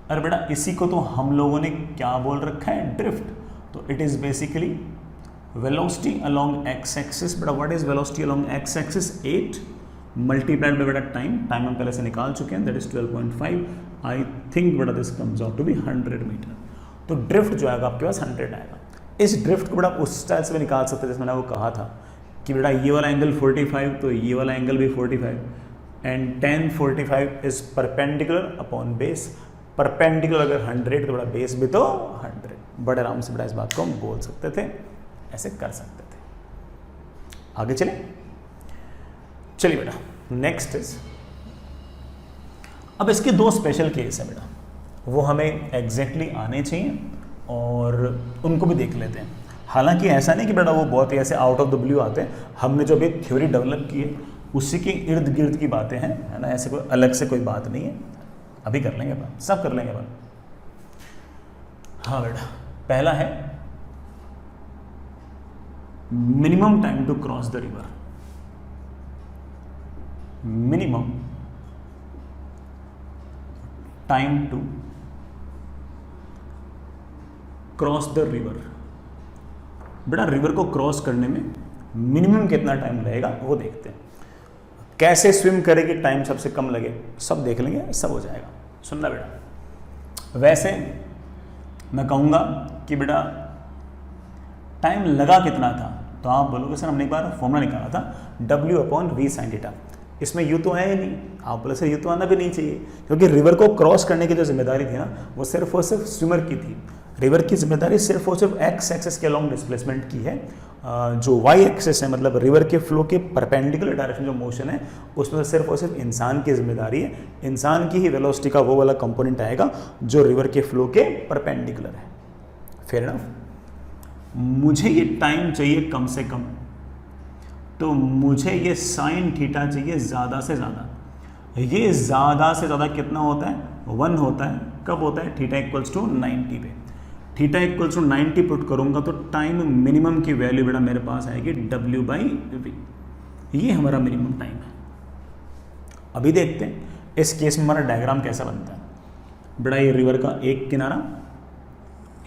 अरे बेटा इसी को तो हम लोगों ने क्या बोल रखा है, ड्रिफ्ट। तो it is basically velocity along x axis, बेटा what is velocity along x axis 8 multiplied by बेटा टाइम हम पहले से निकाल चुके हैं, दैट इज 12.5, आई थिंक बेटा this comes out to be 100 metre. तो ड्रिफ्ट जो आएगा आपके पास 100 आएगा। इस ड्रिफ्ट को बेटा उस स्टाइल से भी निकाल सकते हैं जैसे मैंने वो कहा था कि बेटा ये वाला एंगल 45 तो ये वाला एंगल भी 45 and tan 45 is perpendicular upon base. Perpendicular अगर 100 तो बेटा बेस भी तो 100। बड़े आराम से बेटा इस बात को हम बोल सकते थे, ऐसे कर सकते थे। आगे चलिए बेटा नेक्स्ट इज, अब इसके दो स्पेशल केस है बेटा, वो हमें एग्जैक्टली आने चाहिए और उनको भी देख लेते हैं। हालांकि ऐसा नहीं कि बेटा वो बहुत ही ऐसे आउट ऑफ द ब्लू आते हैं, हमने जो अभी थ्योरी डेवलप की है उसी के इर्द गिर्द की बातें हैं, है ना, ऐसे कोई अलग से कोई बात नहीं है, अभी कर लेंगे अपन, सब कर लेंगे अपन। हाँ बेटा, पहला है minimum time to cross the river. Minimum time to cross the river. बेटा रिवर को क्रॉस करने में मिनिमम कितना टाइम लगेगा वो देखते हैं। कैसे स्विम करेगी टाइम सबसे कम लगे, सब देख लेंगे, सब हो जाएगा। सुनना बेटा, वैसे मैं कहूँगा कि बेटा टाइम लगा कितना था, तो आप बोलोगे सर हमने एक बार फॉर्मूला निकाला था W/V sin θ। इसमें यू तो है ही नहीं, आप बोले सर यू तो आना भी नहीं चाहिए, क्योंकि रिवर को क्रॉस करने की जो जिम्मेदारी थी ना वो सिर्फ और सिर्फ स्विमर की थी। रिवर की जिम्मेदारी सिर्फ और सिर्फ एक्स एक्सिस के अलॉन्ग डिस्प्लेसमेंट की है, जो वाई एक्सिस है मतलब रिवर के फ्लो के परपेंडिकुलर डायरेक्शन जो मोशन है उसमें सिर्फ और सिर्फ इंसान की जिम्मेदारी है। इंसान की ही वेलोसिटी का वो वाला कंपोनेंट आएगा जो रिवर के फ्लो के परपेंडिकुलर है। Fair enough. मुझे ये टाइम चाहिए कम से कम, तो मुझे ये साइन थीटा चाहिए ज़्यादा से ज़्यादा। ये ज़्यादा से ज़्यादा कितना होता है, 1 होता है। कब होता है, थीटा इक्वल्स टू 90 पे। थीटा इक्वल्स टू 90 पुट करूँगा तो टाइम मिनिमम की वैल्यू बेटा मेरे पास आएगी W/V। ये हमारा मिनिमम टाइम है। अभी देखते हैं इस केस में हमारा डायग्राम कैसा बनता है। बेटा ये रिवर का एक किनारा,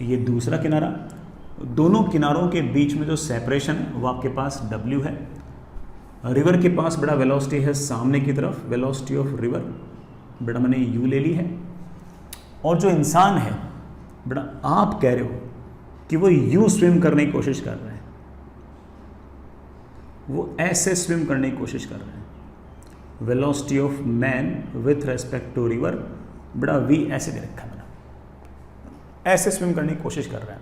ये दूसरा किनारा, दोनों किनारों के बीच में जो सेपरेशन है वो आपके पास W है। रिवर के पास बेटा वेलोसिटी है सामने की तरफ, वेलोसिटी ऑफ रिवर बेटा मैंने U ले ली है। और जो इंसान है बेटा आप कह रहे हो कि वो यूं स्विम करने की कोशिश कर रहे हैं, वो ऐसे स्विम करने की कोशिश कर रहे हैं। Velocity of man with respect to river बेटा V ऐसे दे रखा है मैंने, ऐसे स्विम करने की कोशिश कर रहा है।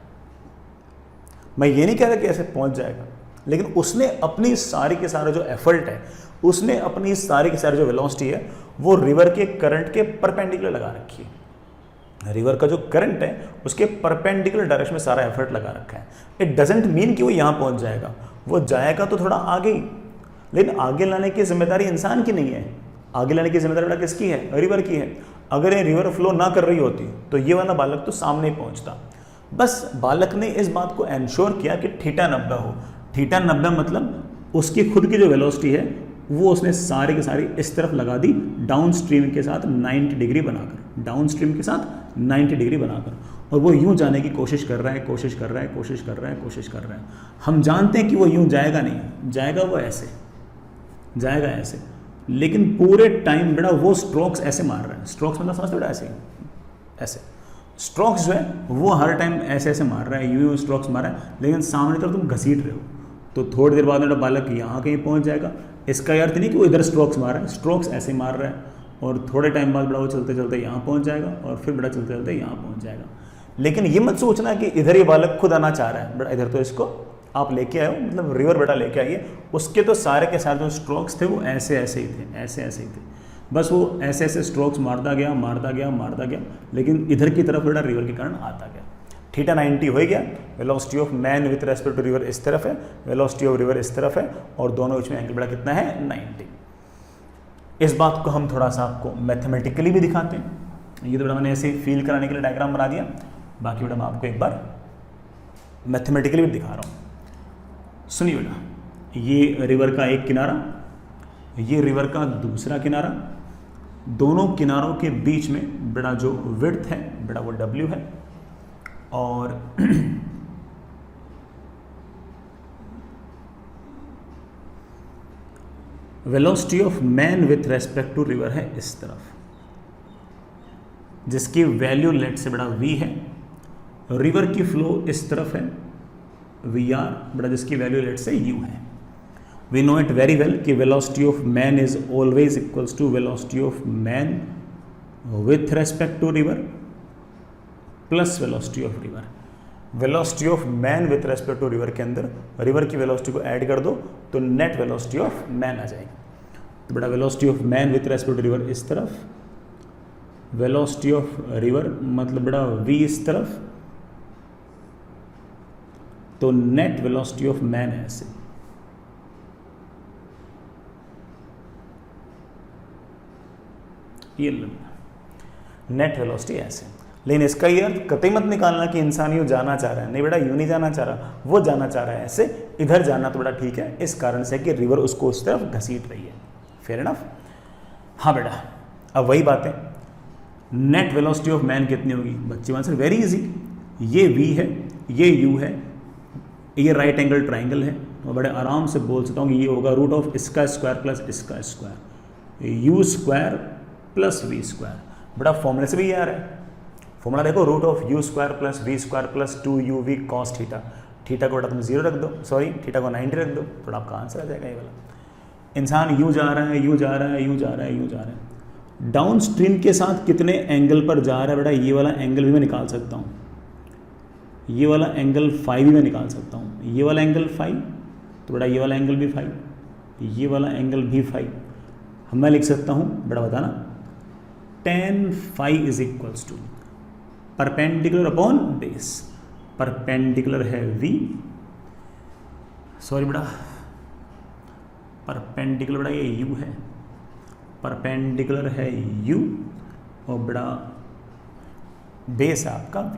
मैं ये नहीं कह रहा कि ऐसे पहुंच जाएगा, लेकिन उसने अपनी सारी के सारा जो एफर्ट है, उसने अपनी सारी की सारी जो वेलोसिटी है वो रिवर के करंट के परपेंडिकुलर लगा रखी है। रिवर का जो करंट है उसके परपेंडिकुलर डायरेक्शन में सारा एफर्ट लगा रखा है। इट डजेंट मीन कि वो यहाँ पहुँच जाएगा, वो जाएगा तो थोड़ा आगे ही, लेकिन आगे लाने की जिम्मेदारी इंसान की नहीं है। आगे लाने की जिम्मेदारी बेटा किसकी है, रिवर की है। अगर ये रिवर फ्लो ना कर रही होती तो ये वाला बालक तो सामने ही पहुँचता। बस बालक ने इस बात को एंश्योर किया कि थीटा 90 हो। थीटा 90 मतलब उसकी खुद की जो वेलोसिटी है वो उसने सारी की सारी इस तरफ लगा दी, डाउन स्ट्रीम के साथ 90 डिग्री बनाकर, डाउन स्ट्रीम के साथ 90 डिग्री बनाकर, और वो यूं जाने की कोशिश कर रहा है, कोशिश कर रहा है, कोशिश कर रहा है, कोशिश कर रहा है। हम जानते हैं कि वो यूं जाएगा नहीं, जाएगा वो ऐसे, जाएगा ऐसे, लेकिन पूरे टाइम बेटा वो स्ट्रोक्स ऐसे मार रहा है। स्ट्रोक्स मतलब समझते बेटा ऐसे ऐसे स्ट्रोक्स जो है वो हर टाइम ऐसे ऐसे मार रहा है, यूं स्ट्रोक्स मार रहा है, लेकिन सामने तरफ तुम घसीट रहे हो तो थोड़ी देर बाद मेरा बालक यहाँ कहीं पहुँच जाएगा। इसका अर्थ नहीं कि वो इधर स्ट्रोक्स मार रहा है, स्ट्रोक्स ऐसे मार रहा है, और थोड़े टाइम बाद बड़ा वो चलते चलते यहाँ पहुँच जाएगा, और फिर बड़ा चलते चलते यहाँ पहुँच जाएगा। लेकिन ये मत सोचना कि इधर ये बालक खुद आना चाह रहा है, बड़ा इधर तो इसको आप लेके आए हो, मतलब रिवर बेटा लेके आइए। उसके तो सारे के सारे जो स्ट्रोक्स थे वो ऐसे ऐसे ही थे, ऐसे ऐसे ही थे, बस वो ऐसे ऐसे स्ट्रोक्स मारता गया, मारता गया, मारता गया, लेकिन इधर की तरफ बेटा रिवर के कारण आता गया। थीटा 90 हो गया। Velocity of man with respect to river इस तरफ है, वेलोसिटी ऑफ रिवर इस तरफ है, और दोनों बीच में एंगल बेटा कितना है, 90। इस बात को हम थोड़ा सा आपको मैथमेटिकली भी दिखाते हैं। ये तो बेटा मैंने ऐसे फील कराने के लिए डायग्राम बना दिया, बाकी बेटा मैं आपको एक बार मैथमेटिकली भी दिखा रहा हूँ। सुनिए बेटा, ये रिवर का एक किनारा, ये रिवर का दूसरा किनारा, दोनों किनारों के बीच में बेटा जो विड्थ है बेटा वो W है, और velocity of man with respect to river है इस तरफ, जिसकी वैल्यू लेट से बड़ा V है। रिवर की फ्लो इस तरफ है, वी आर बड़ा जिसकी वैल्यू लेट से यू है। We know it very well कि velocity of man is always equals to velocity of man with respect to river plus velocity of river. Velocity of man with respect to river के अंदर river की velocity को add कर दो तो net velocity of man आ जाएगी। तो बड़ा velocity of man with respect to river इस तरफ, वेलोसिटी ऑफ रिवर मतलब बड़ा v इस तरफ, तो नेट वेलोसिटी ऑफ मैन है ऐसे। ये नेट वेलोसिटी ऐसे। लेकिन इसका ये अर्थ कतई मत निकालना कि इंसान यूँ जाना चाह रहा है, नहीं बेटा यूँ नहीं जाना चाह रहा, वो जाना चाह रहा है ऐसे, इधर जाना तो बड़ा ठीक है, इस कारण से कि रिवर उसको उस तरफ घसीट रही है। Fair enough. हाँ बेटा, अब वही बात है, नेट वेलोसिटी ऑफ मैन कितनी होगी बच्चे? आंसर वेरी इजी, ये v है, ये u है, ये राइट एंगल ट्राइंगल है, तो बड़े आराम से बोल सकता हूँ कि ये होगा रूट ऑफ इसका स्क्वायर प्लस इसका square, u square plus v square. बड़ा फॉर्मूले से भी ये आ रहा है, फॉर्मूला देखो, root of u square plus v square plus 2uv cos theta. Theta को बड़ा तुम 0 रख दो, सॉरी थीटा को 90 रख दो, थोड़ा आपका आंसर आ जाएगा ये वाला। इंसान यू जा रहा है, यू जा रहा है, यू जा रहा है, यू जा रहा है, डाउन स्ट्रीम के साथ कितने एंगल पर जा रहा है बेटा? ये वाला एंगल भी मैं निकाल सकता हूँ, ये वाला एंगल फाई भी मैं निकाल सकता हूँ, ये वाला एंगल फाई, तो बेटा ये वाला एंगल भी फाई, ये वाला एंगल भी फाई। हम मैं लिख सकता हूँ बेटा बताना, tan phi is equals to perpendicular upon base. Perpendicular है v, सॉरी बेटा परपेंडिकुलर बेटा ये u है, परपेंडिकुलर है u और बड़ा बेस है आपका v।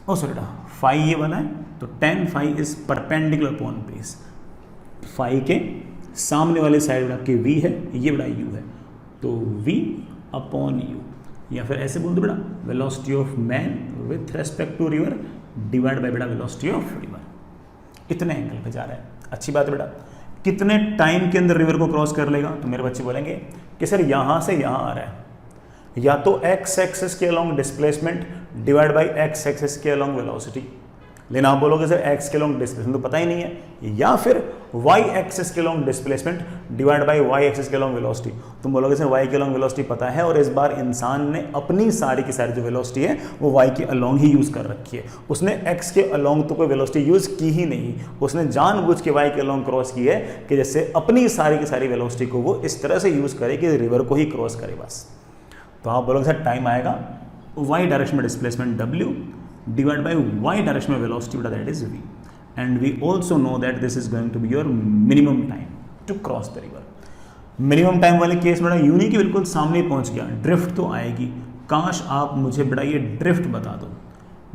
ओ सॉरी बेटा फाई ये वाला है, तो tan phi is perpendicular upon base. Phi के सामने वाले साइड आपके v है, ये बड़ा u है, तो v अपॉन u, या फिर ऐसे बोल दो बेटा velocity of man with respect to river divide by बेटा वेलोसिटी ऑफ रिवर। इतने एंगल पे जा रहा है। अच्छी बात है बेटा, कितने टाइम के अंदर रिवर को क्रॉस कर लेगा? तो मेरे बच्चे बोलेंगे कि सर यहाँ से यहाँ आ रहा है, या तो x एक्सिस के along displacement divide by x axis के अलोंग वेलोसिटी। लेकिन आप बोलोगे सर x के अलोंग डिस्प्लेसमेंट तो पता ही नहीं है, या फिर y एक्सिस के along displacement divide by y axis के अलोंग वेलोसिटी। तुम बोलोगे सर y के अलोंग वेलोसिटी पता है, और इस बार इंसान ने अपनी सारी की सारी जो वेलोसिटी है वो y के अलोंग ही यूज़ कर रखी है, उसने x के अलोंग तो कोई वेलोसिटी यूज़ की ही नहीं, उसने जानबूझ के y के अलोंग क्रॉस की है कि जैसे अपनी सारी की सारी वेलोसिटी को वो इस तरह से यूज़ करे कि रिवर को ही क्रॉस करे बस। तो आप बोलोगे सर टाइम आएगा, y डायरेक्शन में displacement w divided by y direction में velocity बेटा that is v, and we also know that this is going to be your minimum time to cross the river। Minimum time वाले case में बेटा uni के बिल्कुल सामने पहुंच गया, ड्रिफ्ट तो आएगी। काश आप मुझे बेटा ये ड्रिफ्ट बता दो,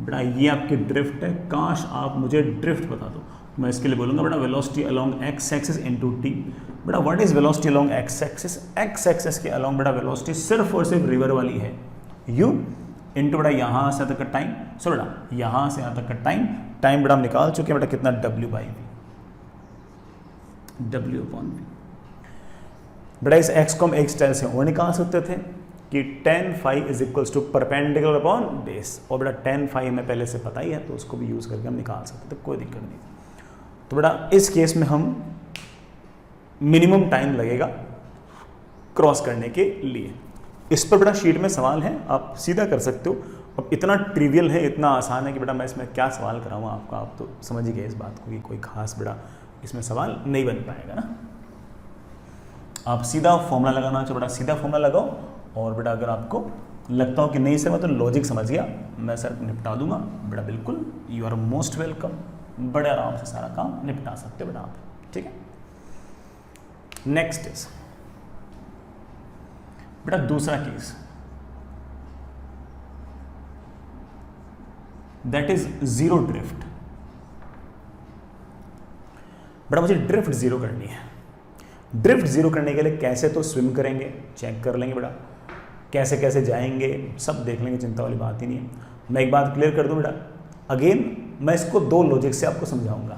बेटा ये आपकी ड्रिफ्ट है, काश आप मुझे ड्रिफ्ट बता दो। मैं इसके लिए बोलूँगा बेटा velocity along x axis into t. बेटा what is velocity along x axis? X axis के अलोंग बेटा वेलोसिटी सिर्फ और सिर्फ रिवर वाली है, u इंटू बेटा यहाँ से तक का टाइम, सो बेटा यहाँ से यहाँ तक का टाइम, टाइम बेटा हम निकाल चुके हैं बेटा कितना, w by v, w upon v. बेटा इस x को हम एक स्टाइल से और निकाल सकते थे कि tan phi is equals to perpendicular upon base, और बेटा tan फाई हमें पहले से पता ही है, तो उसको भी यूज़ करके हम निकाल सकते थे, कोई दिक्कत नहीं। तो बेटा इस केस में हम मिनिमम टाइम लगेगा क्रॉस करने के लिए। इस पर बेटा शीट में सवाल है, आप सीधा कर सकते हो। अब इतना ट्रिवियल है, इतना आसान है कि बेटा मैं इसमें क्या सवाल कराऊँ आपका, आप तो समझ ही गए इस बात को कि कोई खास बेटा इसमें सवाल नहीं बन पाएगा ना। आप सीधा फॉर्मूला लगाना चाहो बेटा सीधा फॉर्मूला लगाओ, और बेटा अगर आपको लगता हो कि नहीं सर मैं तो लॉजिक समझ गया, मैं सर निपटा दूंगा, बेटा बिल्कुल यू आर मोस्ट वेलकम, बड़े आराम से सारा काम निपटा सकते हो बेटा आप, ठीक है। नेक्स्ट इज बेटा दूसरा case, that is zero drift. बेटा मुझे ड्रिफ्ट जीरो करनी है। ड्रिफ्ट जीरो करने के लिए कैसे तो स्विम करेंगे, चेक कर लेंगे बेटा, कैसे कैसे जाएंगे सब देख लेंगे, चिंता वाली बात ही नहीं है। मैं एक बात क्लियर कर दूं बेटा, अगेन मैं इसको दो लॉजिक से आपको समझाऊंगा।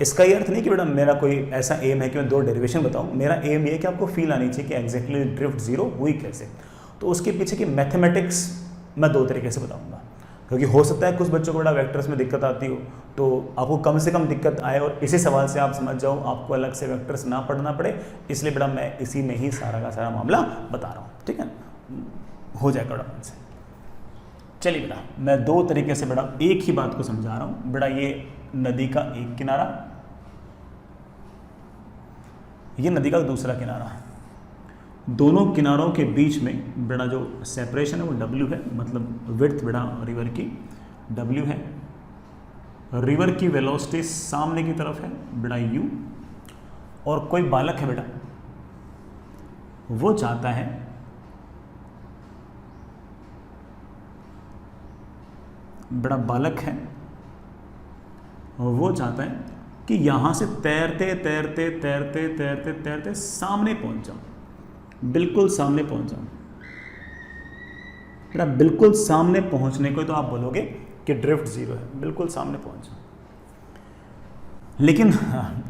इसका ये अर्थ नहीं कि बेटा मेरा कोई ऐसा एम है कि मैं दो डेरिवेशन बताऊं, मेरा एम ये है कि आपको फील आनी चाहिए कि एग्जैक्टली ड्रिफ्ट जीरो हुई कैसे। तो उसके पीछे की मैथमेटिक्स मैं दो तरीके से बताऊंगा। क्योंकि हो सकता है कुछ बच्चों को बेटा वेक्टर्स में दिक्कत आती हो, तो आपको कम से कम दिक्कत आए और इसी सवाल से आप समझ जाओ, आपको अलग से वेक्टर्स ना पढ़ना पड़े, इसलिए बेटा मैं इसी में ही सारा का सारा मामला बता रहा हूँ, ठीक है, हो जाएगा बेटा से। चलिए बेटा मैं दो तरीके से बेटा एक ही बात को समझा रहा हूँ। बेटा ये नदी का एक किनारा, ये नदी का दूसरा किनारा है, दोनों किनारों के बीच में बेटा जो सेपरेशन है वो W है, मतलब विड्थ बेटा रिवर की W है। रिवर की वेलोसिटी सामने की तरफ है बेटा U, और कोई बालक है बेटा, वो चाहता है बेटा बालक है, वो चाहता है कि यहां से तैरते तैरते तैरते तैरते तैरते सामने पहुंच जाऊं, बिल्कुल सामने पहुंच जाऊं। बेटा बिल्कुल सामने पहुंचने को तो आप बोलोगे कि ड्रिफ्ट 0 है, बिल्कुल सामने पहुंच जाऊं। लेकिन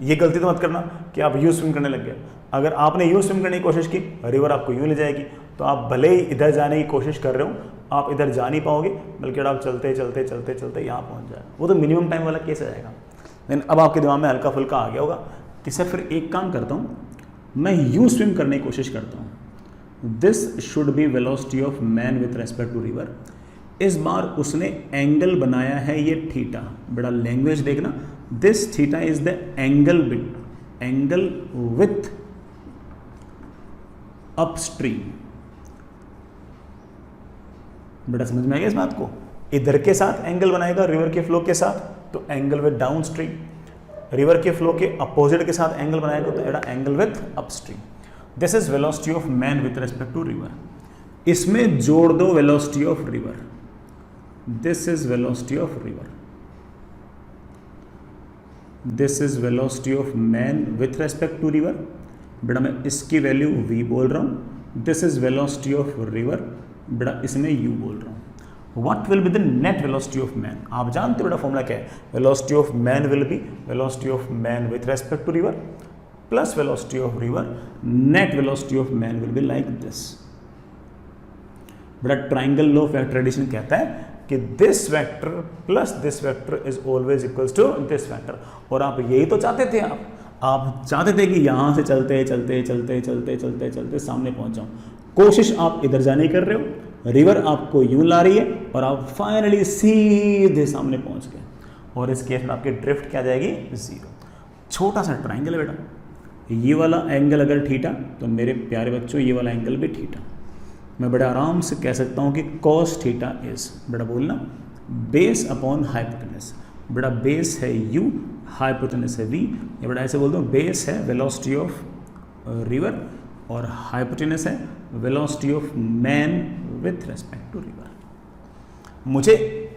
ये गलती तो मत करना कि आप यूं स्विम करने लग गए। अगर आपने यूं स्विम करने की कोशिश की, रिवर आपको यूं ले जाएगी, तो आप भले ही इधर जाने की कोशिश कर रहे हो, आप इधर जा नहीं पाओगे, बल्कि आप चलते चलते चलते चलते यहाँ पहुँच जाए। वो तो मिनिमम टाइम वाला केस आएगा। लेकिन अब आपके दिमाग में हल्का फुल्का आ गया होगा कि सर फिर एक काम करता हूँ, मैं यूं स्विम करने की कोशिश करता हूँ। This should be velocity of man with respect to river. इस बार उसने एंगल बनाया है ये थीटा। बड़ा लैंग्वेज देखना, this theta is the angle with upstream. बेटा समझ में आ गया इस बात को? इधर के साथ एंगल बनाएगा रिवर के फ्लो के साथ, तो एंगल विथ डाउनस्ट्रीम। रिवर के फ्लो के अपोजिट के साथ एंगल बनाएगा, तो एड़ा angle with upstream. This is velocity of man with respect to river. इसमें जोड़ दो velocity of river. This is velocity of river, this is velocity of man with respect to river. बेटा मैं इसकी वैल्यू v बोल रहा हूं। This is velocity of river, बेटा इसमें u बोल रहा हूं। What will be the net velocity of man? आप जानते हो बेटा फॉर्मूला क्या है? Velocity of man will be velocity of man with respect to river plus velocity of river. Net velocity of man will be like this. बेटा triangle law of vector addition कहता है कि this vector plus this vector is always equals to this vector. और आप यही तो चाहते थे, आप चाहते थे कि यहां से चलते चलते चलते चलते चलते चलते सामने पहुंच जाऊं। कोशिश आप इधर जाने की कर रहे हो, रिवर आपको यूं ला रही है और आप फाइनली सीधे सामने पहुंच गए। और इस केस में आपकी ड्रिफ्ट क्या जाएगी? 0। छोटा सा ट्राइंगल है बेटा, ये वाला एंगल अगर थीटा, तो मेरे प्यारे बच्चों ये वाला एंगल भी थीटा। मैं बड़े आराम से कह सकता हूँ कि कॉस थीटा इज, बेटा बोलना, बेस अपॉन हाइपोटेनस। बेटा बेस है u, हाइपोटेनस है v। ये बेटा ऐसे बोल दो, बेस है वेलोसिटी ऑफ रिवर और हाइपोटेनस है velocity of man with respect to river. मुझे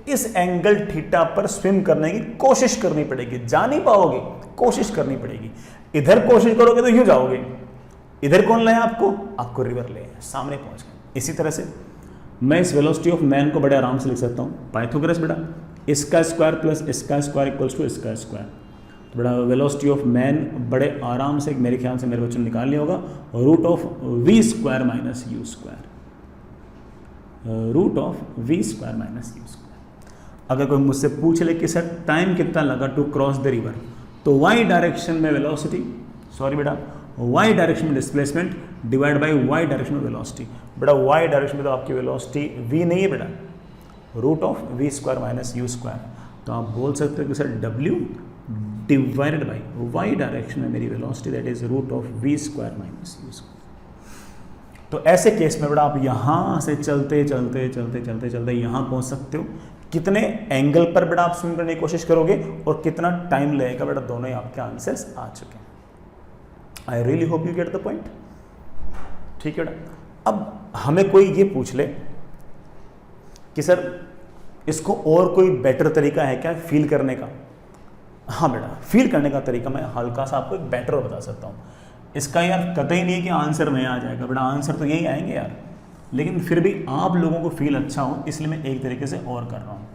इस एंगल थीटा पर स्विम करने की कोशिश करनी पड़ेगी। जा नहीं पाओगे, कोशिश करनी पड़ेगी। इधर कोशिश करोगे तो यूं जाओगे, इधर कौन लाया आपको? आपको रिवर ले, सामने पहुंच गए। इसी तरह से मैं इस वेलोसिटी ऑफ मैन को बड़े आराम से लिख सकता हूँ, पाइथागोरस बेटा, इसका स्क्वायर प्लस इसका स्क्वायर इक्वल्स टू इसका स्क्वायर। तो बेटा वेलोसिटी ऑफ मैन बड़े आराम से, मेरे ख्याल से मेरे बच्चों ने निकाल लिया होगा, root of v square minus you square, root of v square minus you square. अगर कोई मुझसे पूछ ले कि सर टाइम कितना लगा टू क्रॉस द रिवर, तो वाई डायरेक्शन में वेलोसिटी, सॉरी बेटा वाई डायरेक्शन में displacement divide by y direction में वेलोसिटी। बेटा वाई डायरेक्शन में तो आपकी वेलोसिटी v नहीं है बेटा, root of v square minus you square. तो आप बोल सकते हो कि sir w divided by y direction में मेरी velocity, that is root of v square minus you square. तो ऐसे केस में बेटा आप यहाँ से चलते चलते चलते चलते चलते यहाँ पहुँच सकते हो। कितने एंगल पर बेटा आप स्विम करने की कोशिश करोगे और कितना टाइम लगेगा, बेटा दोनों ही आपके आंसर्स आ चुके हैं। आई really hope you get the point. ठीक है बेटा। अब हमें कोई ये पूछ ले कि सर इसको और कोई बेटर तरीका है क्या फील करने का? हाँ बेटा, फील करने का तरीका मैं हल्का सा आपको एक बेटर बता सकता हूँ। इसका यार कतई नहीं है कि आंसर में आ जाएगा बेटा, आंसर तो यही आएंगे यार, लेकिन फिर भी आप लोगों को फील अच्छा हो इसलिए मैं एक तरीके से और कर रहा हूँ।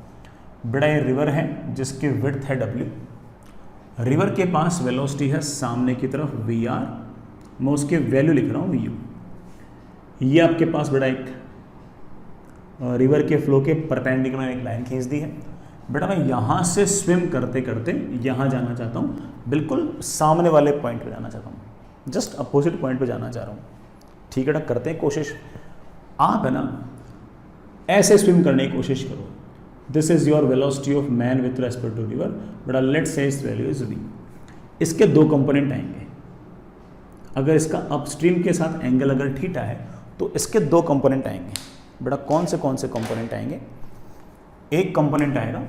बेटा ये रिवर है जिसकी विड्थ है w, रिवर के पास वेलोसिटी है सामने की तरफ vr, मैं उसके वैल्यू लिख रहा हूँ u। ये आपके पास बेटा एक रिवर के फ्लो के परपेंडिकुलर एक लाइन खींच दी है। बेटा मैं यहाँ से स्विम करते करते यहाँ जाना चाहता हूँ, बिल्कुल सामने वाले पॉइंट पे जाना चाहता हूँ, जस्ट अपोजिट पॉइंट पे जाना चाह रहा हूँ। ठीक है बेटा, करते हैं कोशिश। आप है ना ऐसे स्विम करने की कोशिश करो। This is your velocity of man with respect to river. बेटा लेट्स से इस वैल्यू इज v। इसके दो कंपोनेंट आएंगे। अगर इसका अपस्ट्रीम के साथ एंगल अगर थीटा है तो इसके दो कंपोनेंट आएंगे। बेटा कौन से कंपोनेंट आएंगे? एक कंपोनेंट आएगा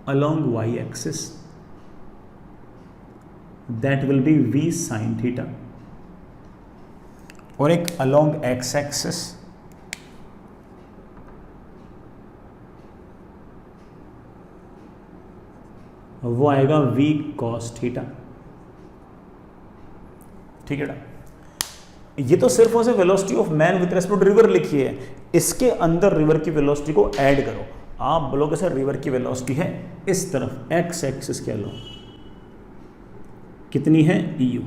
along y axis, that will be v sin theta, और एक अलोंग x एक्सिस वो आएगा v cos थीटा। ठीक है बेटा, ये तो सिर्फ उसे velocity of man with respect to river लिखी है। इसके अंदर रिवर की वेलोसिटी को ऐड करो। आप बोलोगे सर रिवर की वेलोसिटी है इस तरफ x एक्सिस के अलोंग, कितनी है u।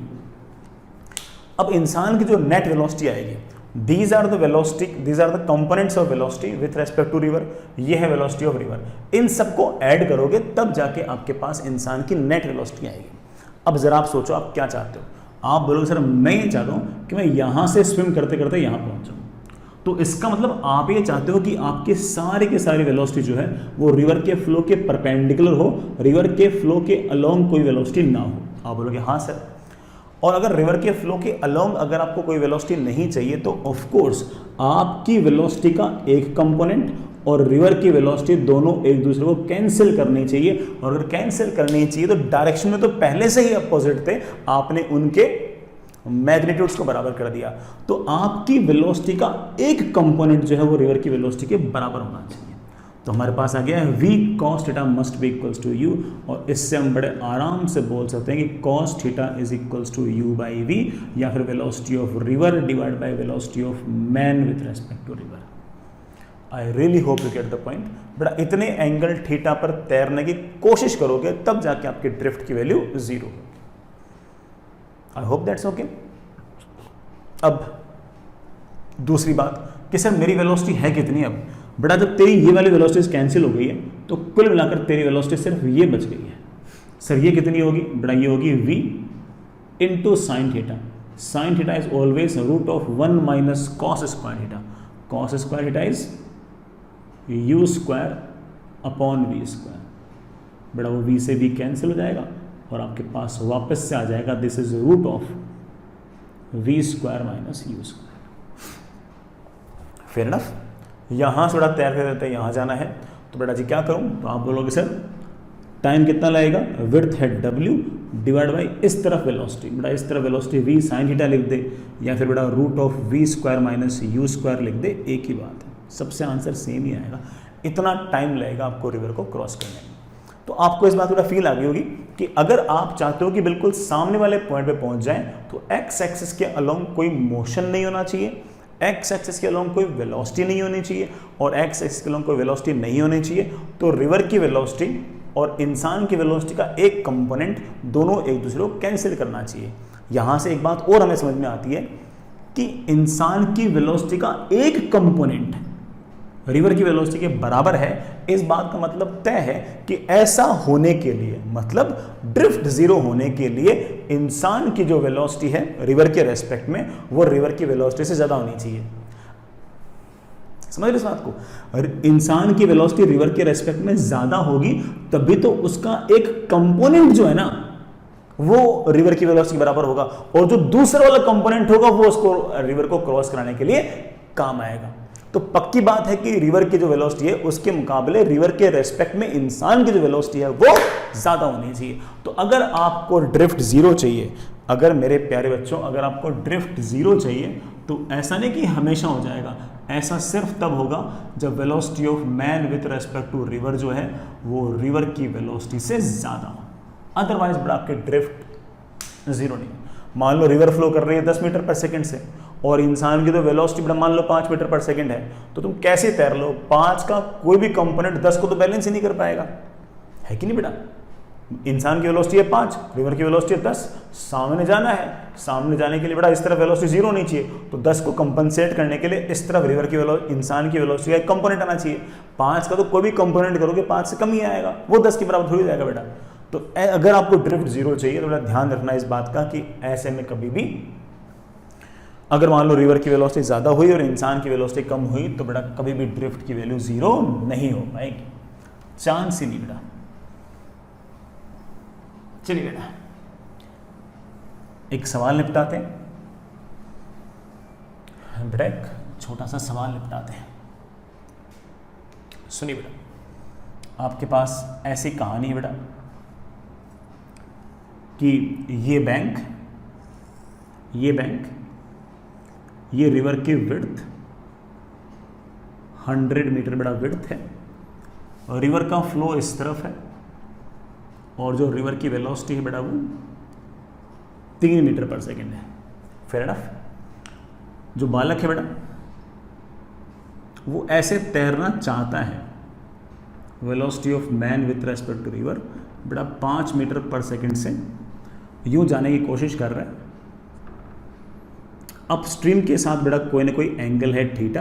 अब इंसान की जो नेट वेलोसिटी आएगी, these are the velocity, these are the components of velocity with respect to river, ये है वेलोसिटी ऑफ रिवर। इन सबको ऐड करोगे तब जाके आपके पास इंसान की नेट वेलोसिटी आएगी। अब जरा आप सोचो आप क्या चाहते हो। आप बोलोगे सर मैं ये चाहता हूँ कि मैं यहाँ से स्विम करते करते यहाँ पहुँच जाऊँ। तो इसका मतलब आप ये चाहते हो कि आपके सारे के सारी वेलोसिटी जो है वो रिवर के फ्लो के परपेंडिकुलर हो, रिवर के फ्लो के अलोंग कोई वेलोसिटी ना हो। आप बोलोगे हाँ सर। और अगर रिवर के फ्लो के अलोंग अगर आपको कोई वेलोसिटी नहीं चाहिए तो ऑफ कोर्स आपकी वेलोसिटी का एक कंपोनेंट और रिवर की वेलोसिटी दोनों एक दूसरे को कैंसिल करनी चाहिए। और अगर कैंसिल करनी चाहिए तो डायरेक्शन में तो पहले से ही अपोजिट थे, आपने उनके मैग्नीट्यूड्स को बराबर कर दिया। तो आपकी वेलोसिटी का एक कंपोनेंट जो है वो रिवर की वेलोसिटी के बराबर होना चाहिए। तो हमारे पास आ गया है v cos theta must be equals to u, और इससे हम बड़े आराम से बोल सकते हैं कि cos theta is equals to u by v, या फिर velocity of river divide by velocity of man with respect to river. I really hope you get the point. बेटा इतने एंगल थीटा पर तैरने की कोशिश करोगे तब जाके आपकी ड्रिफ्ट की वैल्यू 0 होगी। आई होप दैट्स ओके। अब दूसरी बात कि सर मेरी वेलोसिटी है कितनी। अब बेटा जब तेरी ये वाली वेलोसिटी कैंसिल हो गई है तो कुल मिलाकर तेरी वेलोसिटी सिर्फ ये बच गई है। सर ये कितनी होगी? बेटा ये होगी v into sine theta. Sine theta is always root of 1 minus cos square theta. Cos square theta is u square upon v square. बेटा वो v से v कैंसिल हो जाएगा और आपके पास वापस से आ जाएगा this is root of v square minus u square. Fair enough. यहाँ से बड़ा तैयार कर देते हैं, यहाँ जाना है तो बेटा जी क्या करूँ? तो आप बोलोगे सर टाइम कितना लगेगा? विड्थ है w डिवाइड बाई इस तरफ वेलोसिटी। बेटा इस तरफ वेलोसिटी v साइन थीटा लिख दे, या फिर बेटा root of v square minus u square लिख दे, एक ही बात है, सबसे आंसर सेम ही आएगा। इतना टाइम लगेगा आपको रिवर को क्रॉस करने में। तो आपको इस बात का फील आ गई होगी कि अगर आप चाहते हो कि बिल्कुल सामने वाले पॉइंट पे पहुंच जाएं तो x एक्सिस के अलोंग कोई मोशन नहीं होना चाहिए, x एक्सिस के अलोंग कोई वेलोसिटी नहीं होनी चाहिए, और x एक्सिस के अलोंग कोई वेलोसिटी नहीं होनी चाहिए। तो रिवर की वेलोसिटी और इंसान की वेलोसिटी का एक कंपोनेंट दोनों एक दूसरे को कैंसिल करना चाहिए। यहाँ से एक बात और हमें समझ में आती है कि इंसान की वेलोसिटी का एक कंपोनेंट रिवर की वेलोसिटी के बराबर है। इस बात का मतलब तय है कि ऐसा होने के लिए, मतलब ड्रिफ्ट जीरो होने के लिए, इंसान की जो वेलोसिटी है रिवर के रेस्पेक्ट में वो रिवर की वेलोसिटी से ज्यादा होनी चाहिए। समझ रहे इस बात को? इंसान की वेलोसिटी रिवर के रेस्पेक्ट में ज्यादा होगी तभी तो उसका एक कंपोनेंट जो है ना वो रिवर की वेलोसिटी के बराबर होगा, और जो दूसरा वाला कंपोनेंट होगा वो उसको रिवर को क्रॉस कराने के लिए काम आएगा। तो पक्की बात है कि रिवर की जो वेलोसिटी है उसके मुकाबले रिवर के रेस्पेक्ट में इंसान की जो वेलोसिटी है वो ज्यादा होनी चाहिए। तो अगर आपको ड्रिफ्ट जीरो चाहिए, अगर मेरे प्यारे बच्चों अगर आपको ड्रिफ्ट जीरो चाहिए तो ऐसा नहीं कि हमेशा हो जाएगा, ऐसा सिर्फ तब होगा जब velocity of man with respect to river जो है वो रिवर की वेलोसिटी से ज्यादा हो। अदरवाइज बड़ा आपके ड्रिफ्ट जीरो नहीं। मान लो रिवर फ्लो कर रही है 10 मीटर पर सेकंड से और इंसान की तो वेलोसिटी बड़ा मान लो 5 मीटर पर सेकंड है, तो तुम कैसे तैर लो? 5 का कोई भी कंपोनेंट 10 को तो बैलेंस ही नहीं कर पाएगा, है कि नहीं बेटा? इंसान की वेलोसिटी है 5, रिवर की वेलोसिटी है 10, सामने जाना है, सामने जाने के लिए बेटा इस तरफ वेलोसिटी 0 होनी चाहिए, तो 10 को कंपनसेट करने के लिए इस तरफ रिवर की इंसान की वेलोसिटी का एक कंपोनेंट आना चाहिए। 5 का तो कोई भी कंपोनेंट करोगे 5 से कम ही आएगा, वो 10 के बराबर थोड़ी जाएगा बेटा। तो अगर आपको ड्रिफ्ट 0 चाहिए तो बेटा ध्यान रखना इस बात का कि ऐसे में कभी भी अगर मान लो रिवर की वेलोसिटी ज़्यादा हुई और इंसान की वेलोसिटी कम हुई तो बेटा कभी भी ड्रिफ्ट की वैल्यू 0 नहीं हो पाएगी, चांस ही नहीं बेटा। चलिए बेटा एक सवाल निपटाते हैं बेटा, एक छोटा सा सवाल निपटाते हैं। सुनिए बेटा, आपके पास ऐसी कहानी है बेटा कि ये बैंक ये रिवर की विड्थ 100 मीटर बड़ा विड्थ है और रिवर का फ्लो इस तरफ है और जो रिवर की वेलोसिटी है बेटा वो 3 मीटर पर सेकेंड है। Fair enough. जो बालक है बेटा वो ऐसे तैरना चाहता है, velocity of man with respect to river बेटा 5 मीटर पर सेकेंड से यूं जाने की कोशिश कर रहा है। अप स्ट्रीम के साथ बेटा कोई ना कोई एंगल है थीटा,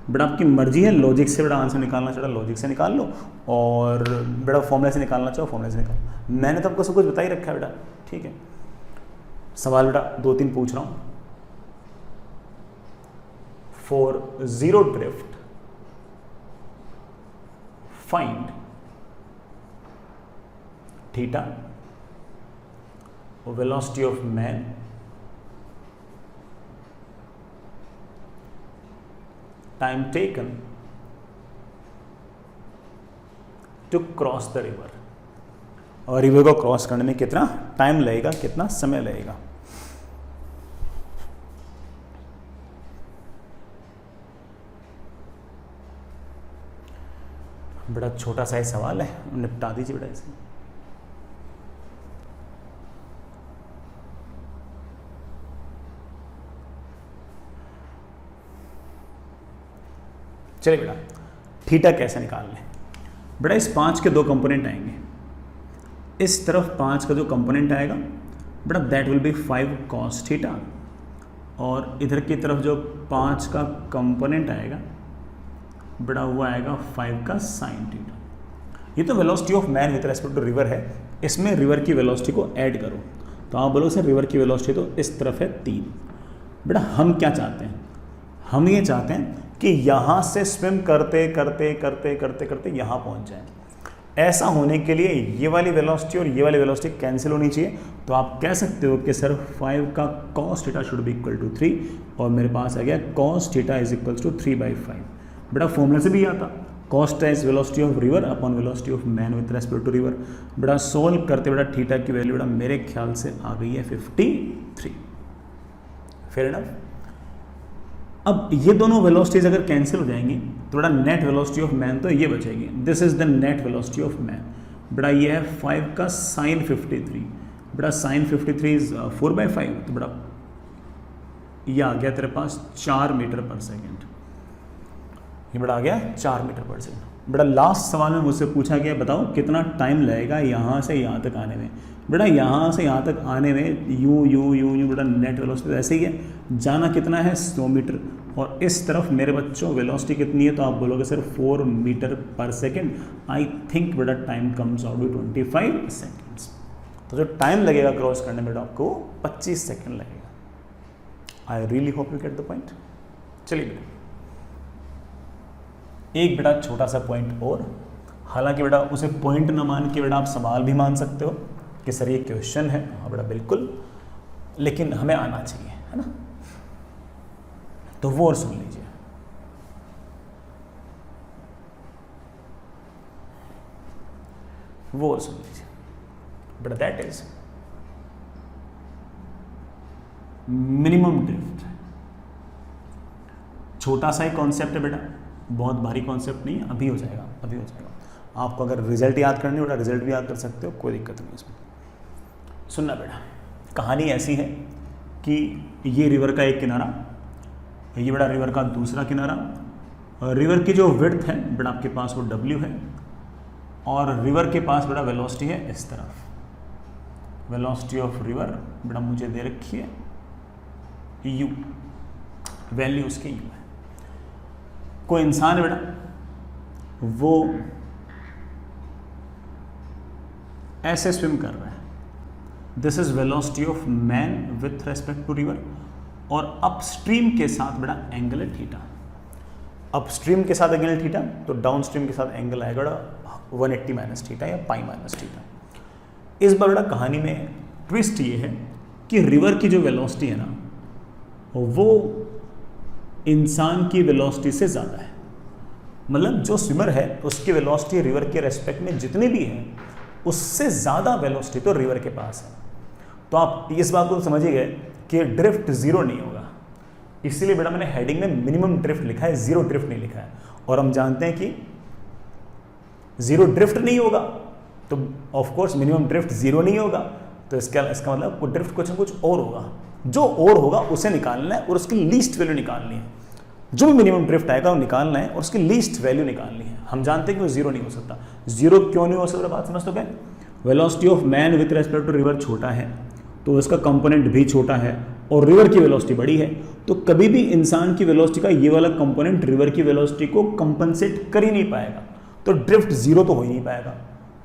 बेटा आपकी मर्जी है, लॉजिक से बेटा आंसर निकालना चाहो लॉजिक से निकाल लो और बेटा फॉर्मूला से निकालना चाहो फॉर्मूला से निकाल लो। मैंने तो आपको सब कुछ बता ही रखा है बेटा, ठीक है। सवाल बेटा 2-3 पूछ रहा हूं। For 0 drift find theta, velocity of man, time taken to cross the river, और रिवर को क्रॉस करने में कितना टाइम लगेगा, कितना समय लगेगा। बड़ा छोटा सा ही सवाल है, निपटा दीजिए बेटा इसे। चलिए बेटा थीटा कैसे निकाल लें। बेटा इस 5 के 2 कंपोनेंट आएंगे, इस तरफ 5 का जो कंपोनेंट आएगा बेटा that will be 5 cos theta, और इधर की तरफ जो 5 का कंपोनेंट आएगा बेटा वो आएगा 5 का sin थीटा। ये तो velocity of man with respect to river है, इसमें रिवर की वेलोसिटी को ऐड करो तो आप बोलोगे सर रिवर की वेलोसिटी तो इस तरफ है 3। बेटा हम क्या चाहते हैं, हम ये चाहते हैं कि यहाँ से स्विम करते करते करते करते करते यहाँ पहुँच जाए। ऐसा होने के लिए ये वाली वेलोसिटी और ये वाली वेलोसिटी कैंसिल होनी चाहिए, तो आप कह सकते हो कि सर 5 का cos theta should be equal to 3, और मेरे पास आ गया cos theta is equal to 3/5। बेटा फॉर्मूला से भी आता cos theta is velocity of river upon velocity of man with respect to river. बेटा सोल्व करते बेटा थीटा की वैल्यू बेटा मेरे ख्याल से आ गई है 53। Fair enough. अब ये दोनों वेलोसिटीज अगर कैंसिल हो जाएंगी तो बेटा नेट वेलोसिटी ऑफ मैन तो ये बचेगी, this is the net velocity of man. बेटा ये है 5 का sin 53, बेटा sin 53 इज 4/5, तो बेटा ये आ गया तेरे पास 4 मीटर पर सेकेंड। ये बेटा आ गया 4 मीटर पर सेकेंड। बेटा लास्ट सवाल में मुझसे पूछा गया बताओ कितना टाइम लगेगा यहाँ से यहाँ तक आने में। बेटा यहाँ से यहाँ तक आने में यूं बेटा नेट वेलोसिटी ऐसे ही है, जाना कितना है 100 मीटर, और इस तरफ मेरे बच्चों वेलोसिटी कितनी है तो आप बोलोगे sir 4 metre per second. I think बेटा time comes out to 25 seconds. तो जो टाइम लगेगा क्रॉस करने में आपको 25 सेकेंड लगेगा। आई really hope you get the point. चलिए बेटा एक बेटा छोटा सा पॉइंट और, हालांकि बेटा उसे पॉइंट ना मान के बेटा आप सवाल भी मान सकते हो कि सर ये क्वेश्चन है। हाँ बेटा बिल्कुल, लेकिन हमें आना चाहिए, है ना, तो वो और सुन लीजिए। वो और सुन लीजिए बेटा, दैट इज मिनिमम ड्रिफ्ट। छोटा सा ही कॉन्सेप्ट है बेटा, बहुत भारी कॉन्सेप्ट नहीं है, अभी हो जाएगा, अभी हो जाएगा। आपको अगर रिजल्ट याद करनी हो बेटा रिजल्ट भी याद कर सकते हो, कोई दिक्कत नहीं इसमें। सुनना बेटा, कहानी ऐसी है कि ये रिवर का एक किनारा, ये बेटा रिवर का दूसरा किनारा, रिवर की जो विड्थ है बेटा आपके पास वो W है, और रिवर के पास बेटा वेलोसिटी है इस तरफ, वेलोसिटी ऑफ रिवर बेटा मुझे दे रखी है u, वैल्यू उसके u है। कोई इंसान है बेटा, वो ऐसे स्विम कर रहा है, this is velocity of man with respect to river, और अपस्ट्रीम के साथ बेटा एंगल है थीटा। अपस्ट्रीम के साथ एंगल थीटा, तो डाउनस्ट्रीम के साथ एंगल आएगा बेटा 180 माइनस थीटा या पाई माइनस थीटा। इस बार बेटा कहानी में ट्विस्ट ये है कि रिवर की जो वेलोसिटी है ना, वो इंसान की वेलोसिटी से ज़्यादा है। मतलब जो स्विमर है उसकी वेलोसिटी रिवर के रेस्पेक्ट में जितनी भी है उससे ज़्यादा वेलोसिटी तो रिवर के पास है। तो आप इस बात को समझिए गए कि ड्रिफ्ट जीरो नहीं होगा, इसीलिए बेटा मैंने हेडिंग में मिनिमम ड्रिफ्ट लिखा है, जीरो ड्रिफ्ट नहीं लिखा है। और हम जानते हैं कि जीरो ड्रिफ्ट नहीं होगा तो of course minimum drift zero नहीं होगा, तो इसका मतलब ड्रिफ्ट कुछ ना कुछ और होगा, जो और होगा उसे निकालना है और उसकी लीस्ट वैल्यू निकालनी है। जो भी मिनिमम ड्रिफ्ट आएगा वो निकालना है और उसकी लीस्ट वैल्यू निकालनी है। हम जानते हैं कि वो जीरो नहीं हो सकता। जीरो क्यों नहीं हो सकता, बात समझ तो गए। Velocity of man with respect to river छोटा है तो इसका कंपोनेंट भी छोटा है, और रिवर की वेलोसिटी बड़ी है, तो कभी भी इंसान की वेलोसिटी का ये वाला कंपोनेंट रिवर की वेलोसिटी को कंपनसेट कर ही नहीं पाएगा, तो ड्रिफ्ट जीरो तो हो ही नहीं पाएगा।